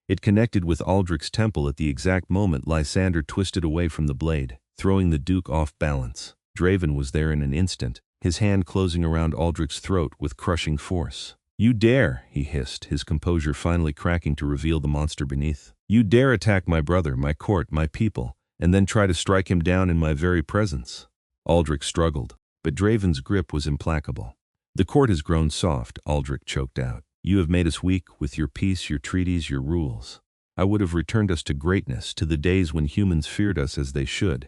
It connected with Aldrich's temple at the exact moment Lysander twisted away from the blade, throwing the Duke off balance. Draven was there in an instant, his hand closing around Aldrich's throat with crushing force. "You dare," he hissed, his composure finally cracking to reveal the monster beneath. "You dare attack my brother, my court, my people, and then try to strike him down in my very presence." Aldrich struggled, but Draven's grip was implacable. "The court has grown soft," Aldrich choked out. "You have made us weak with your peace, your treaties, your rules. I would have returned us to greatness, to the days when humans feared us as they should."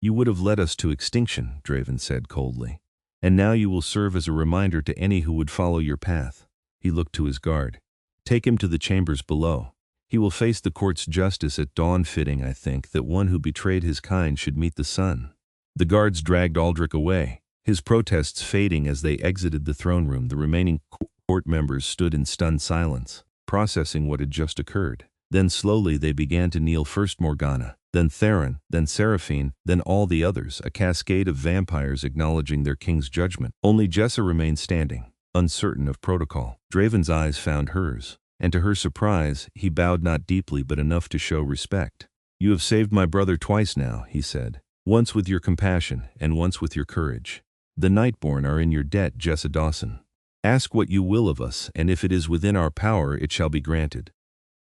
"You would have led us to extinction," Draven said coldly. "And now you will serve as a reminder to any who would follow your path." He looked to his guard. "Take him to the chambers below. He will face the court's justice at dawn. Fitting, I think, that one who betrayed his kind should meet the sun." The guards dragged Aldrich away, his protests fading as they exited the throne room. The remaining court members stood in stunned silence, processing what had just occurred. Then slowly they began to kneel, first Morgana, then Theron, then Seraphine, then all the others, a cascade of vampires acknowledging their king's judgment. Only Jessa remained standing, uncertain of protocol. Draven's eyes found hers, and to her surprise, he bowed not deeply but enough to show respect. "You have saved my brother twice now," he said. "Once with your compassion, and once with your courage. The Nightborn are in your debt, Jessa Dawson. Ask what you will of us, and if it is within our power, it shall be granted."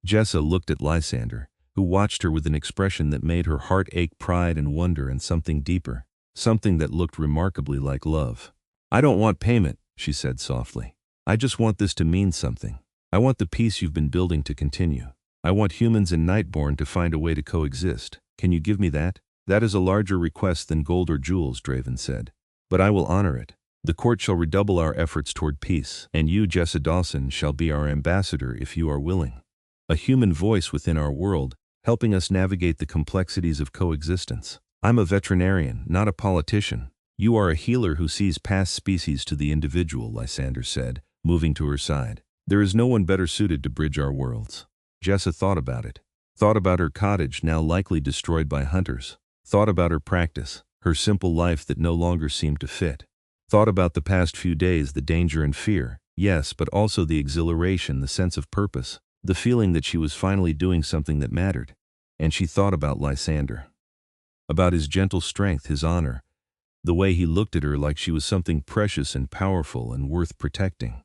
Jessa looked at Lysander, who watched her with an expression that made her heart ache, pride and wonder, and something deeper, something that looked remarkably like love. "I don't want payment," she said softly. "I just want this to mean something. I want the peace you've been building to continue. I want humans and Nightborn to find a way to coexist. Can you give me that?" "That is a larger request than gold or jewels," Draven said. "But I will honor it. The court shall redouble our efforts toward peace, and you, Jessa Dawson, shall be our ambassador if you are willing. A human voice within our world, helping us navigate the complexities of coexistence. I'm a veterinarian, not a politician. You are a healer who sees past species to the individual," Lysander said, moving to her side. "There is no one better suited to bridge our worlds." Jessa thought about it. Thought about her cottage, now likely destroyed by hunters. Thought about her practice, her simple life that no longer seemed to fit. Thought about the past few days, the danger and fear, yes, but also the exhilaration, the sense of purpose, the feeling that she was finally doing something that mattered. And she thought about Lysander. About his gentle strength, his honor, the way he looked at her like she was something precious and powerful and worth protecting.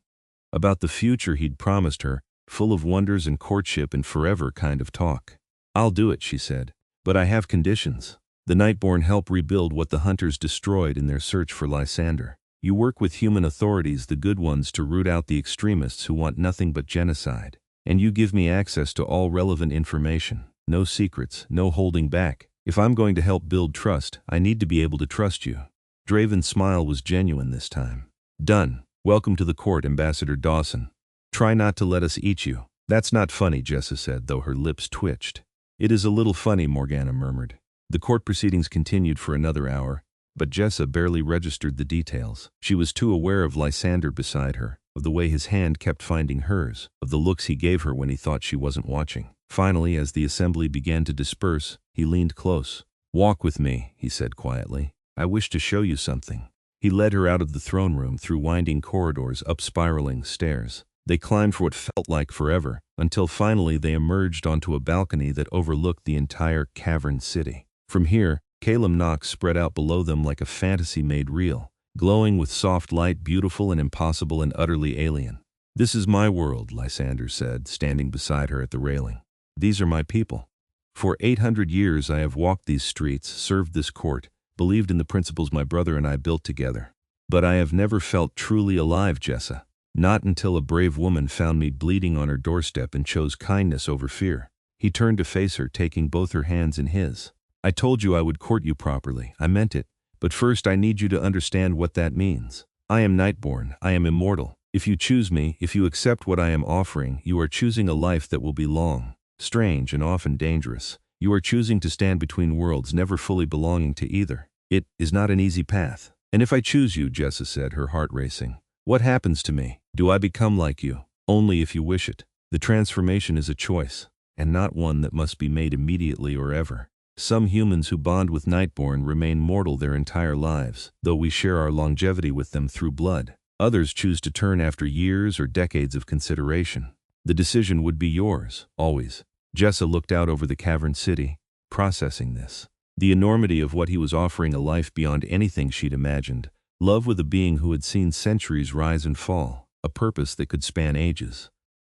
About the future he'd promised her, full of wonders and courtship and forever kind of talk. "I'll do it," she said. "But I have conditions. The Nightborn help rebuild what the hunters destroyed in their search for Lysander. You work with human authorities, the good ones, to root out the extremists who want nothing but genocide. And you give me access to all relevant information. No secrets, no holding back. If I'm going to help build trust, I need to be able to trust you." Draven's smile was genuine this time. "Done. Welcome to the court, Ambassador Dawson. Try not to let us eat you." "That's not funny," Jessa said, though her lips twitched. "It is a little funny," Morgana murmured. The court proceedings continued for another hour, but Jessa barely registered the details. She was too aware of Lysander beside her, of the way his hand kept finding hers, of the looks he gave her when he thought she wasn't watching. Finally, as the assembly began to disperse, he leaned close. "Walk with me," he said quietly. "I wish to show you something." He led her out of the throne room, through winding corridors, up spiraling stairs. They climbed for what felt like forever, until finally they emerged onto a balcony that overlooked the entire cavern city. From here, Calum Knox spread out below them like a fantasy made real, glowing with soft light, beautiful and impossible and utterly alien. "This is my world," Lysander said, standing beside her at the railing. "These are my people. For 800 years I have walked these streets, served this court, believed in the principles my brother and I built together. But I have never felt truly alive, Jessa. Not until a brave woman found me bleeding on her doorstep and chose kindness over fear." He turned to face her, taking both her hands in his. "I told you I would court you properly. I meant it. But first I need you to understand what that means. I am Nightborn. I am immortal. If you choose me, if you accept what I am offering, you are choosing a life that will be long, strange, and often dangerous. You are choosing to stand between worlds, never fully belonging to either. It is not an easy path. And if I choose you," Jessa said, her heart racing, "what happens to me? Do I become like you? Only if you wish it. The transformation is a choice, and not one that must be made immediately or ever. Some humans who bond with Nightborn remain mortal their entire lives, though we share our longevity with them through blood. Others choose to turn after years or decades of consideration. The decision would be yours, always. Jessa looked out over the cavern city, processing this. The enormity of what he was offering, a life beyond anything she'd imagined, love with a being who had seen centuries rise and fall, a purpose that could span ages.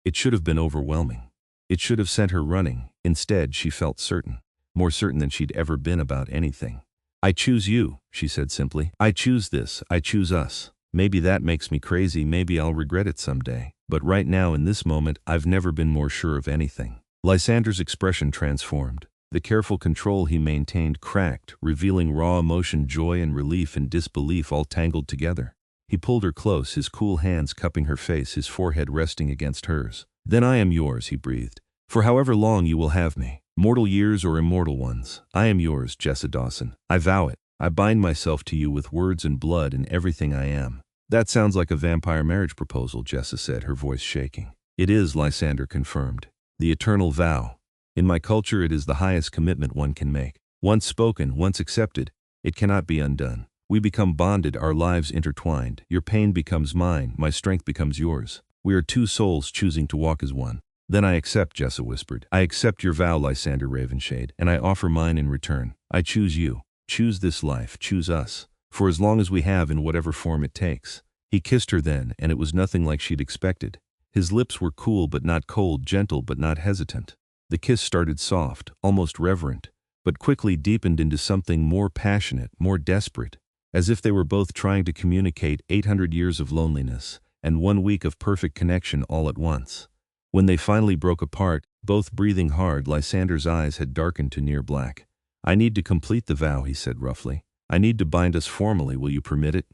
It should have been overwhelming. It should have sent her running. Instead, she felt certain. More certain than she'd ever been about anything. I choose you, she said simply. I choose this, I choose us. Maybe that makes me crazy, maybe I'll regret it someday. But right now in this moment, I've never been more sure of anything. Lysander's expression transformed. The careful control he maintained cracked, revealing raw emotion, joy and relief and disbelief all tangled together. He pulled her close, his cool hands cupping her face, his forehead resting against hers. Then I am yours, he breathed. For however long you will have me. Mortal years or immortal ones, I am yours, Jessa Dawson. I vow it. I bind myself to you with words and blood and everything I am. That sounds like a vampire marriage proposal, Jessa said, her voice shaking. It is, Lysander confirmed. The eternal vow. In my culture, it is the highest commitment one can make. Once spoken, once accepted, it cannot be undone. We become bonded, our lives intertwined. Your pain becomes mine, my strength becomes yours. We are two souls choosing to walk as one. Then I accept, Jessa whispered. I accept your vow, Lysander Ravenshade, and I offer mine in return. I choose you. Choose this life, choose us. For as long as we have, in whatever form it takes. He kissed her then, and it was nothing like she'd expected. His lips were cool but not cold, gentle but not hesitant. The kiss started soft, almost reverent, but quickly deepened into something more passionate, more desperate, as if they were both trying to communicate 800 years of loneliness and 1 week of perfect connection all at once. When they finally broke apart, both breathing hard, Lysander's eyes had darkened to near black. I need to complete the vow, he said roughly. I need to bind us formally, will you permit it?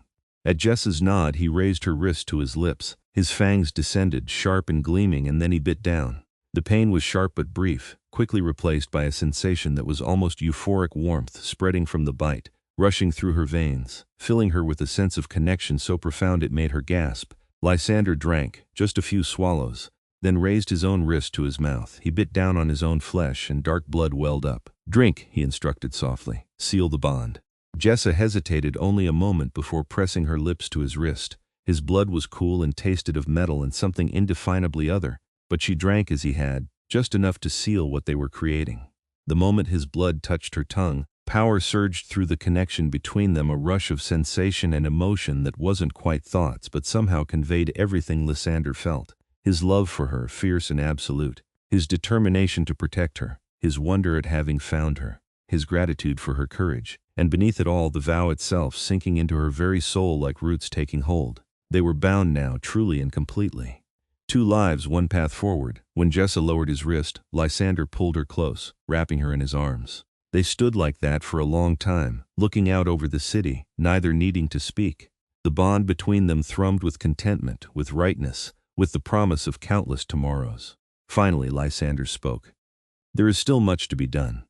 At Jessa's nod, he raised her wrist to his lips. His fangs descended, sharp and gleaming, and then he bit down. The pain was sharp but brief, quickly replaced by a sensation that was almost euphoric warmth spreading from the bite, rushing through her veins, filling her with a sense of connection so profound it made her gasp. Lysander drank, just a few swallows, then raised his own wrist to his mouth. He bit down on his own flesh and dark blood welled up. Drink, he instructed softly. Seal the bond. Jessa hesitated only a moment before pressing her lips to his wrist. His blood was cool and tasted of metal and something indefinably other, but she drank as he had, just enough to seal what they were creating. The moment his blood touched her tongue, power surged through the connection between them, a rush of sensation and emotion that wasn't quite thoughts but somehow conveyed everything Lysander felt. His love for her, fierce and absolute. His determination to protect her. His wonder at having found her. His gratitude for her courage. And beneath it all, the vow itself sinking into her very soul like roots taking hold. They were bound now, truly and completely. 2 lives, 1 path forward. When Jessa lowered his wrist, Lysander pulled her close, wrapping her in his arms. They stood like that for a long time, looking out over the city, neither needing to speak. The bond between them thrummed with contentment, with rightness, with the promise of countless tomorrows. Finally, Lysander spoke. There is still much to be done.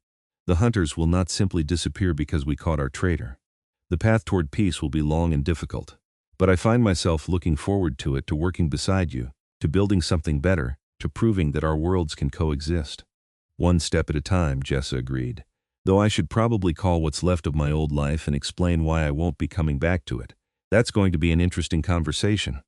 The hunters will not simply disappear because we caught our traitor. The path toward peace will be long and difficult. But I find myself looking forward to it, to working beside you, to building something better, to proving that our worlds can coexist. 1 step at a time, Jessa agreed. Though I should probably call what's left of my old life and explain why I won't be coming back to it. That's going to be an interesting conversation.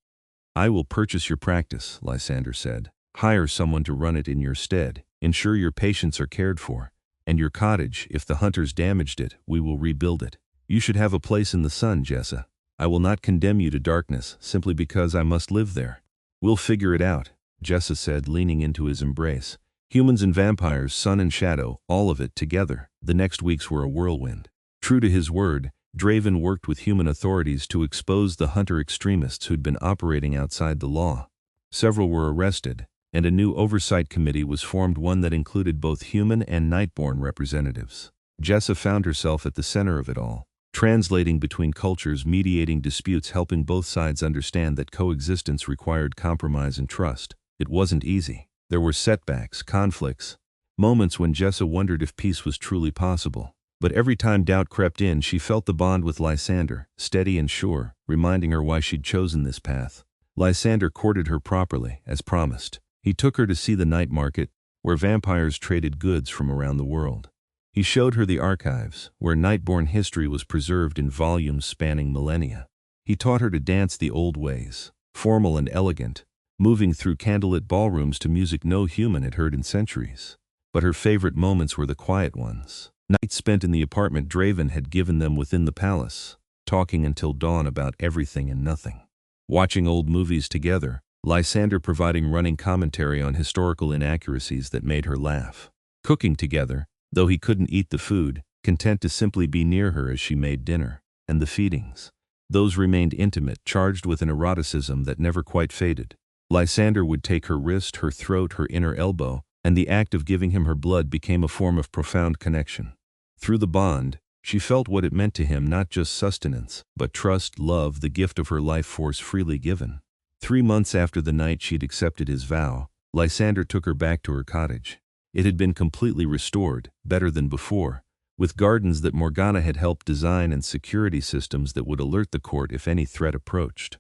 I will purchase your practice, Lysander said. Hire someone to run it in your stead. Ensure your patients are cared for. And your cottage, if the hunters damaged it, we will rebuild it. You should have a place in the sun, Jessa. I will not condemn you to darkness simply because I must live there. We'll figure it out, Jessa said, leaning into his embrace. Humans and vampires, sun and shadow, all of it together. The next weeks were a whirlwind. True to his word, Draven worked with human authorities to expose the hunter extremists who'd been operating outside the law. Several were arrested, and a new oversight committee was formed, one that included both human and Nightborn representatives. Jessa found herself at the center of it all, translating between cultures, mediating disputes, helping both sides understand that coexistence required compromise and trust. It wasn't easy. There were setbacks, conflicts, moments when Jessa wondered if peace was truly possible. But every time doubt crept in, she felt the bond with Lysander, steady and sure, reminding her why she'd chosen this path. Lysander courted her properly, as promised. He took her to see the night market, where vampires traded goods from around the world. He showed her the archives, where Nightborn history was preserved in volumes spanning millennia. He taught her to dance the old ways, formal and elegant, moving through candlelit ballrooms to music no human had heard in centuries. But her favorite moments were the quiet ones. Nights spent in the apartment Draven had given them within the palace, talking until dawn about everything and nothing. Watching old movies together, Lysander providing running commentary on historical inaccuracies that made her laugh. Cooking together, though he couldn't eat the food, content to simply be near her as she made dinner. And the feedings. Those remained intimate, charged with an eroticism that never quite faded. Lysander would take her wrist, her throat, her inner elbow, and the act of giving him her blood became a form of profound connection. Through the bond, she felt what it meant to him, not just sustenance, but trust, love, the gift of her life force freely given. 3 months after the night she'd accepted his vow, Lysander took her back to her cottage. It had been completely restored, better than before, with gardens that Morgana had helped design and security systems that would alert the court if any threat approached.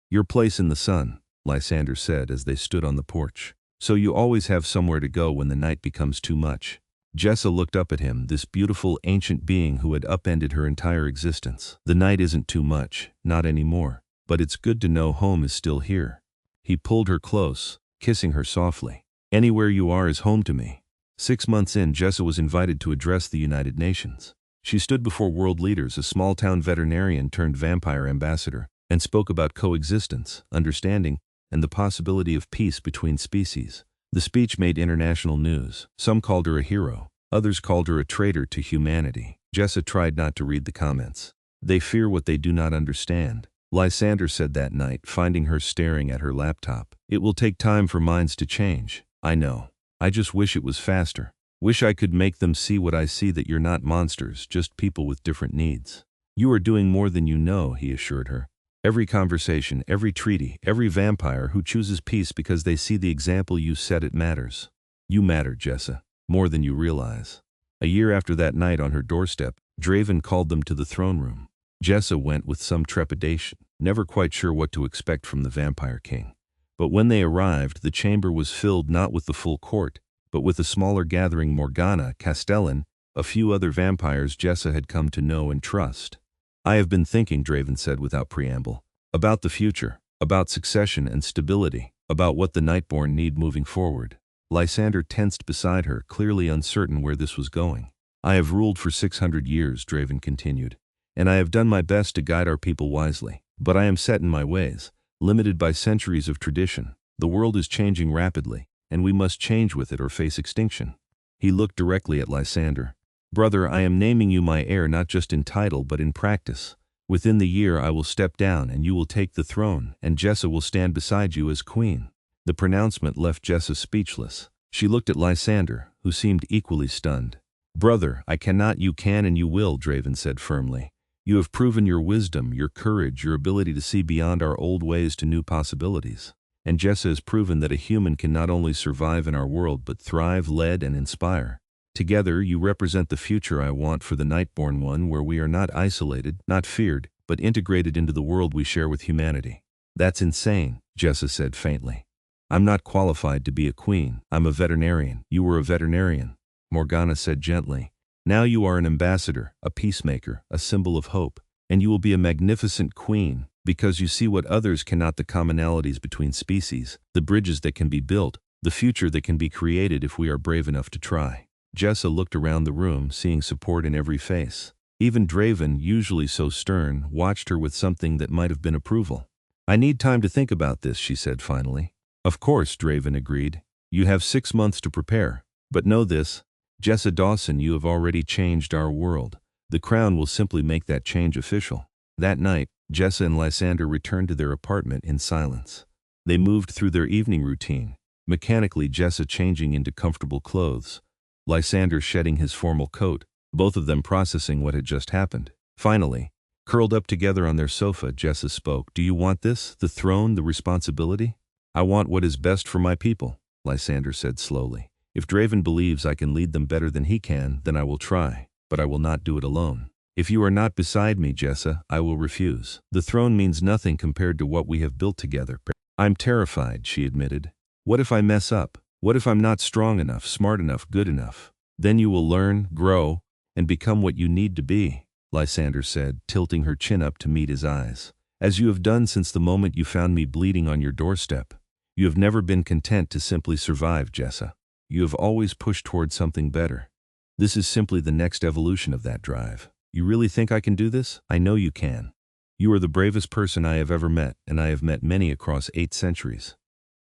"Your place in the sun," Lysander said as they stood on the porch. "So you always have somewhere to go when the night becomes too much." Jessa looked up at him, this beautiful, ancient being who had upended her entire existence. "The night isn't too much, not anymore, but it's good to know home is still here." He pulled her close, kissing her softly. "Anywhere you are is home to me." 6 months in, Jessa was invited to address the United Nations. She stood before world leaders, a small-town veterinarian turned vampire ambassador, and spoke about coexistence, understanding, and the possibility of peace between species. The speech made international news. Some called her a hero. Others called her a traitor to humanity. Jessa tried not to read the comments. "They fear what they do not understand," Lysander said that night, finding her staring at her laptop. "It will take time for minds to change. I know. I just wish it was faster. Wish I could make them see what I see, that you're not monsters, just people with different needs." "You are doing more than you know," he assured her. "Every conversation, every treaty, every vampire who chooses peace because they see the example you set, it matters. You matter, Jessa, more than you realize." A year after that night on her doorstep, Draven called them to the throne room. Jessa went with some trepidation, never quite sure what to expect from the Vampire King. But when they arrived, the chamber was filled not with the full court, but with a smaller gathering: Morgana, Castellan, a few other vampires Jessa had come to know and trust. "I have been thinking," Draven said without preamble, "about the future, about succession and stability, about what the Nightborn need moving forward." Lysander tensed beside her, clearly uncertain where this was going. "I have ruled for 600 years, Draven continued, "and I have done my best to guide our people wisely. But I am set in my ways, limited by centuries of tradition. The world is changing rapidly, and we must change with it or face extinction." He looked directly at Lysander. "Brother, I am naming you my heir, not just in title but in practice. Within the year I will step down and you will take the throne, and Jessa will stand beside you as queen." The pronouncement left Jessa speechless. She looked at Lysander, who seemed equally stunned. "Brother, I cannot." "You can and you will," Draven said firmly. "You have proven your wisdom, your courage, your ability to see beyond our old ways to new possibilities. And Jessa has proven that a human can not only survive in our world but thrive, lead, and inspire. Together, you represent the future I want for the Nightborn, one where we are not isolated, not feared, but integrated into the world we share with humanity." "That's insane," Jessa said faintly. "I'm not qualified to be a queen. I'm a veterinarian." "You were a veterinarian," Morgana said gently. "Now you are an ambassador, a peacemaker, a symbol of hope. And you will be a magnificent queen, because you see what others cannot: the commonalities between species, the bridges that can be built, the future that can be created if we are brave enough to try." Jessa looked around the room, seeing support in every face. Even Draven, usually so stern, watched her with something that might have been approval. "I need time to think about this," she said finally. "Of course," Draven agreed. "You have 6 months to prepare. But know this, Jessa Dawson, you have already changed our world. The crown will simply make that change official." That night, Jessa and Lysander returned to their apartment in silence. They moved through their evening routine, mechanically, Jessa changing into comfortable clothes, Lysander shedding his formal coat, both of them processing what had just happened. Finally, curled up together on their sofa, Jessa spoke. "Do you want this? The throne, the responsibility?" "I want what is best for my people," Lysander said slowly. "If Draven believes I can lead them better than he can, then I will try, but I will not do it alone. If you are not beside me, Jessa, I will refuse. The throne means nothing compared to what we have built together." "I'm terrified," she admitted. "What if I mess up? What if I'm not strong enough, smart enough, good enough?" Then you will learn, grow, and become what you need to be, Lysander said, tilting her chin up to meet his eyes. As you have done since the moment you found me bleeding on your doorstep. You have never been content to simply survive, Jessa. You have always pushed toward something better. This is simply the next evolution of that drive. You really think I can do this? I know you can. You are the bravest person I have ever met, and I have met many across 8 centuries.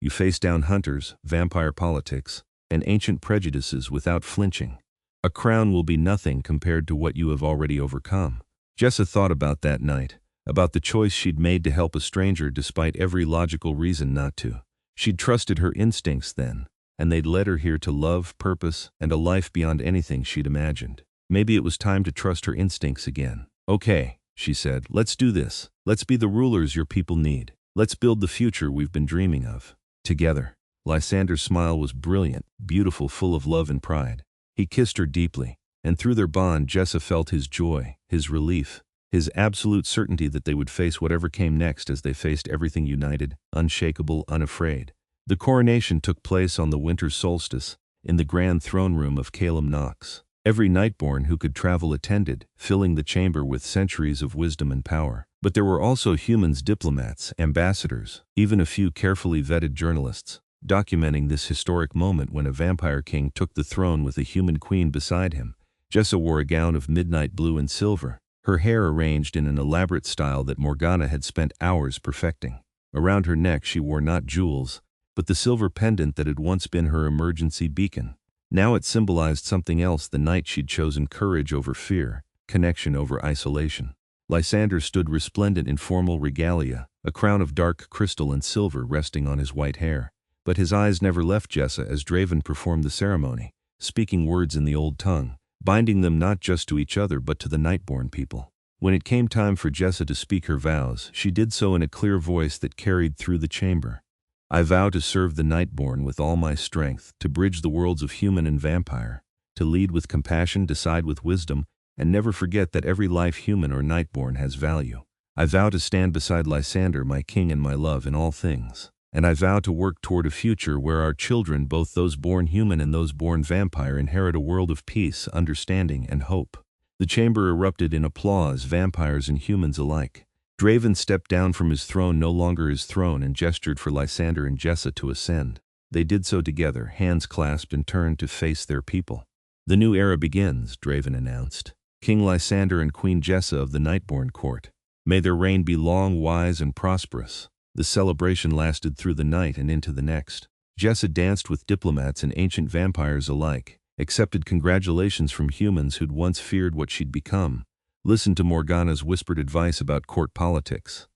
You face down hunters, vampire politics, and ancient prejudices without flinching. A crown will be nothing compared to what you have already overcome. Jessa thought about that night, about the choice she'd made to help a stranger despite every logical reason not to. She'd trusted her instincts then, and they'd led her here to love, purpose, and a life beyond anything she'd imagined. Maybe it was time to trust her instincts again. Okay, she said, let's do this. Let's be the rulers your people need. Let's build the future we've been dreaming of. Together. Lysander's smile was brilliant, beautiful, full of love and pride. He kissed her deeply, and through their bond Jessa felt his joy, his relief, his absolute certainty that they would face whatever came next as they faced everything united, unshakable, unafraid. The coronation took place on the winter solstice, in the grand throne room of Calum Knox. Every Nightborn who could travel attended, filling the chamber with centuries of wisdom and power. But there were also humans, diplomats, ambassadors, even a few carefully vetted journalists, documenting this historic moment when a vampire king took the throne with a human queen beside him. Jessa wore a gown of midnight blue and silver, her hair arranged in an elaborate style that Morgana had spent hours perfecting. Around her neck she wore not jewels, but the silver pendant that had once been her emergency beacon. Now it symbolized something else, the night she'd chosen: courage over fear, connection over isolation. Lysander stood resplendent in formal regalia, a crown of dark crystal and silver resting on his white hair. But his eyes never left Jessa as Draven performed the ceremony, speaking words in the old tongue, binding them not just to each other but to the Nightborn people. When it came time for Jessa to speak her vows, she did so in a clear voice that carried through the chamber. I vow to serve the Nightborn with all my strength, to bridge the worlds of human and vampire, to lead with compassion, decide with wisdom, and never forget that every life, human or Nightborn, has value. I vow to stand beside Lysander, my king and my love, in all things. And I vow to work toward a future where our children, both those born human and those born vampire, inherit a world of peace, understanding, and hope. The chamber erupted in applause, vampires and humans alike. Draven stepped down from his throne, no longer his throne, and gestured for Lysander and Jessa to ascend. They did so together, hands clasped, and turned to face their people. The new era begins, Draven announced. King Lysander and Queen Jessa of the Nightborn court. May their reign be long, wise, and prosperous. The celebration lasted through the night and into the next. Jessa danced with diplomats and ancient vampires alike, accepted congratulations from humans who'd once feared what she'd become, listened to Morgana's whispered advice about court politics.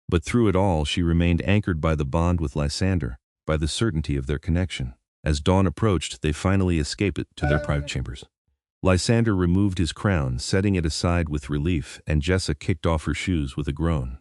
But through it all she remained anchored by the bond with Lysander, by the certainty of their connection. As dawn approached, they finally escaped to their private chambers. Lysander removed his crown, setting it aside with relief, and Jessa kicked off her shoes with a groan.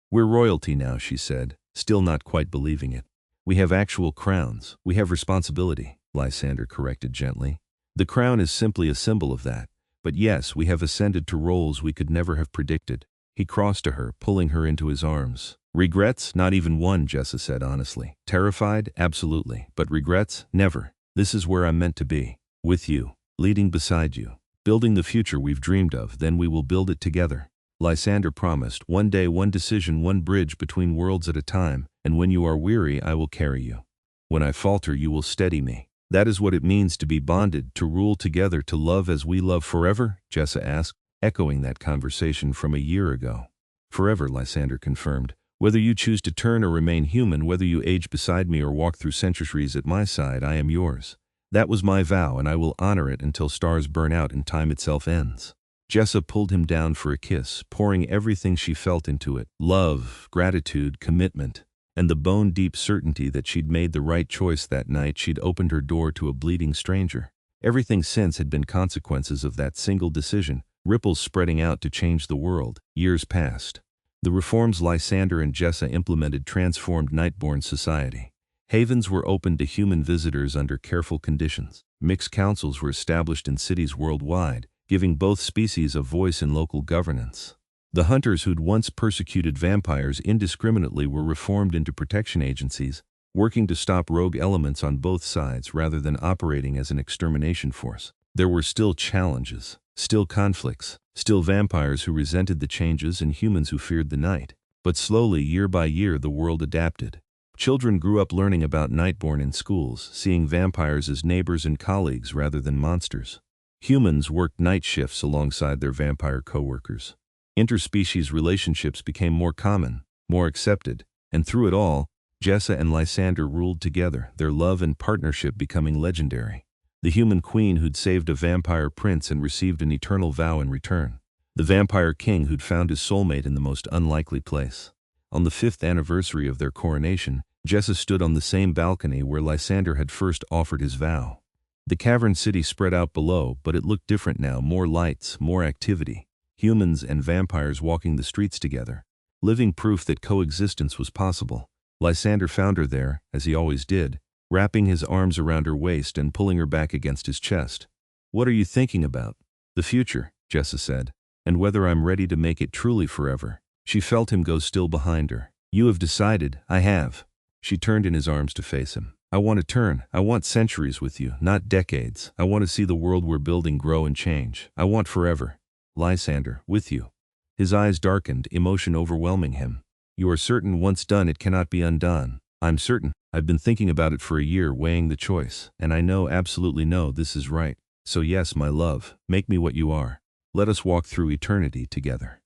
We're royalty now, she said, still not quite believing it. We have actual crowns. We have responsibility, Lysander corrected gently. The crown is simply a symbol of that. But yes, we have ascended to roles we could never have predicted. He crossed to her, pulling her into his arms. Regrets? Not even one, Jessa said honestly. Terrified? Absolutely. But regrets? Never. This is where I'm meant to be. With you. Leading beside you. Building the future we've dreamed of, then we will build it together. Lysander promised, one day, one decision, one bridge between worlds at a time, and when you are weary I will carry you. When I falter you will steady me. That is what it means to be bonded, to rule together, to love as we love. Forever? Jessa asked, echoing that conversation from a year ago. Forever, Lysander confirmed. Whether you choose to turn or remain human, whether you age beside me or walk through centuries at my side, I am yours. That was my vow, and I will honor it until stars burn out and time itself ends. Jessa pulled him down for a kiss, pouring everything she felt into it. Love, gratitude, commitment, and the bone-deep certainty that she'd made the right choice that night. She'd opened her door to a bleeding stranger. Everything since had been consequences of that single decision, ripples spreading out to change the world. Years passed. The reforms Lysander and Jessa implemented transformed Nightborn society. Havens were opened to human visitors under careful conditions. Mixed councils were established in cities worldwide, giving both species a voice in local governance. The hunters who'd once persecuted vampires indiscriminately were reformed into protection agencies, working to stop rogue elements on both sides rather than operating as an extermination force. There were still challenges, still conflicts, still vampires who resented the changes and humans who feared the night. But slowly, year by year, the world adapted. Children grew up learning about Nightborn in schools, seeing vampires as neighbors and colleagues rather than monsters. Humans worked night shifts alongside their vampire coworkers. Interspecies relationships became more common, more accepted, and through it all, Jessa and Lysander ruled together, their love and partnership becoming legendary. The human queen who'd saved a vampire prince and received an eternal vow in return. The vampire king who'd found his soulmate in the most unlikely place. On the 5th anniversary of their coronation, Jessa stood on the same balcony where Lysander had first offered his vow. The cavern city spread out below, but it looked different now, more lights, more activity. Humans and vampires walking the streets together. Living proof that coexistence was possible. Lysander found her there, as he always did, wrapping his arms around her waist and pulling her back against his chest. "What are you thinking about?" "The future," Jessa said, "and whether I'm ready to make it truly forever." She felt him go still behind her. "You have decided." "I have." She turned in his arms to face him. "I want to turn. I want centuries with you, not decades. I want to see the world we're building grow and change. I want forever. Lysander, with you." His eyes darkened, emotion overwhelming him. "You are certain once done it cannot be undone?" "I'm certain. I've been thinking about it for a year, weighing the choice, and I know, absolutely know, this is right. So yes, my love, make me what you are. Let us walk through eternity together."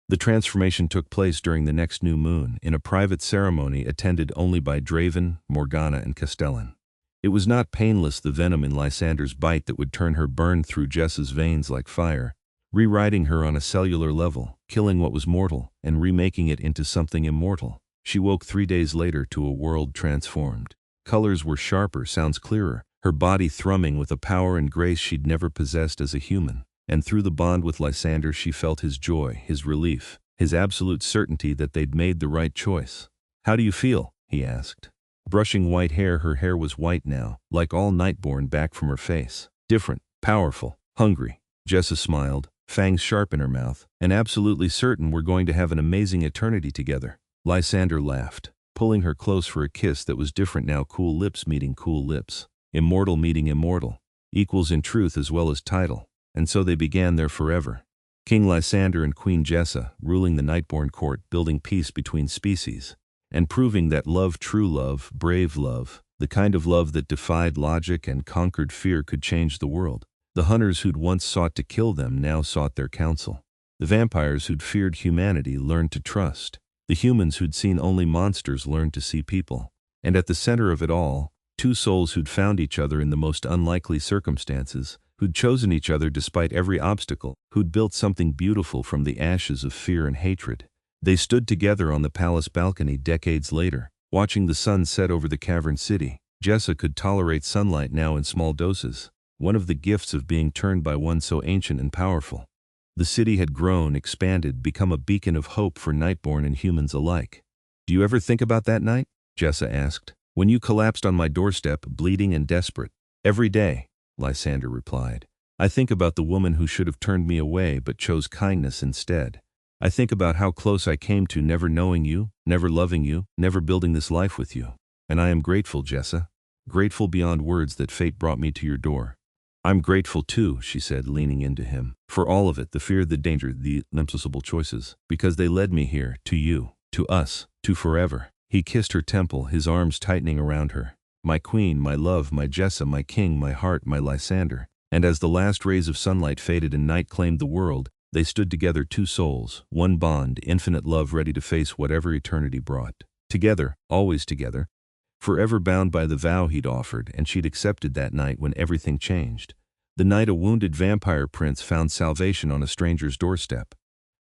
The transformation took place during the next new moon, in a private ceremony attended only by Draven, Morgana, and Castellan. It was not painless, the venom in Lysander's bite that would turn her burned through Jessa's veins like fire, rewriting her on a cellular level, killing what was mortal, and remaking it into something immortal. She woke 3 days later to a world transformed. Colors were sharper, sounds clearer, her body thrumming with a power and grace she'd never possessed as a human. And through the bond with Lysander she felt his joy, his relief, his absolute certainty that they'd made the right choice. "How do you feel?" he asked. Brushing white hair, her hair was white now, like all Nightborn, back from her face. "Different, powerful, hungry." Jessa smiled, fangs sharp in her mouth, "and absolutely certain we're going to have an amazing eternity together." Lysander laughed, pulling her close for a kiss that was different now, cool lips meeting cool lips. Immortal meeting immortal. Equals in truth as well as title. And so they began their forever. King Lysander and Queen Jessa, ruling the Nightborn court, building peace between species, and proving that love, true love, brave love, the kind of love that defied logic and conquered fear, could change the world. The hunters who'd once sought to kill them now sought their counsel. The vampires who'd feared humanity learned to trust. The humans who'd seen only monsters learned to see people. And at the center of it all, two souls who'd found each other in the most unlikely circumstances, who'd chosen each other despite every obstacle, who'd built something beautiful from the ashes of fear and hatred. They stood together on the palace balcony decades later, watching the sun set over the cavern city. Jessa could tolerate sunlight now in small doses, one of the gifts of being turned by one so ancient and powerful. The city had grown, expanded, become a beacon of hope for Nightborn and humans alike. "Do you ever think about that night?" Jessa asked. "When you collapsed on my doorstep, bleeding and desperate?" "Every day," Lysander replied. "I think about the woman who should have turned me away but chose kindness instead. I think about how close I came to never knowing you, never loving you, never building this life with you. And I am grateful, Jessa. Grateful beyond words that fate brought me to your door." "I'm grateful too," she said, leaning into him. "For all of it, the fear, the danger, the impossible choices. Because they led me here, to you, to us, to forever." He kissed her temple, his arms tightening around her. "My queen, my love, my Jessa, my king, my heart, my Lysander." And as the last rays of sunlight faded and night claimed the world, they stood together, two souls, one bond, infinite love ready to face whatever eternity brought. Together, always together, forever bound by the vow he'd offered and she'd accepted that night when everything changed. The night a wounded vampire prince found salvation on a stranger's doorstep.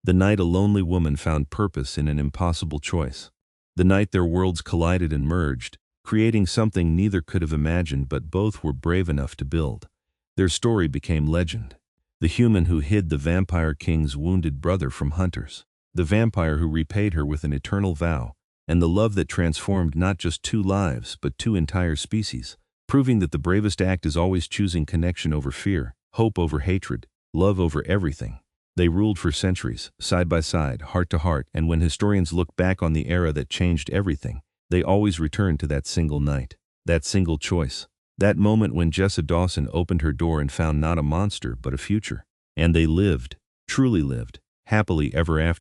The night a lonely woman found purpose in an impossible choice. The night their worlds collided and merged, creating something neither could have imagined but both were brave enough to build. Their story became legend. The human who hid the vampire king's wounded brother from hunters. The vampire who repaid her with an eternal vow. And the love that transformed not just two lives but two entire species, proving that the bravest act is always choosing connection over fear, hope over hatred, love over everything. They ruled for centuries, side by side, heart to heart, and when historians look back on the era that changed everything, they always return to that single night, that single choice. That moment when Jessa Dawson opened her door and found not a monster but a future. And they lived, truly lived, happily ever after.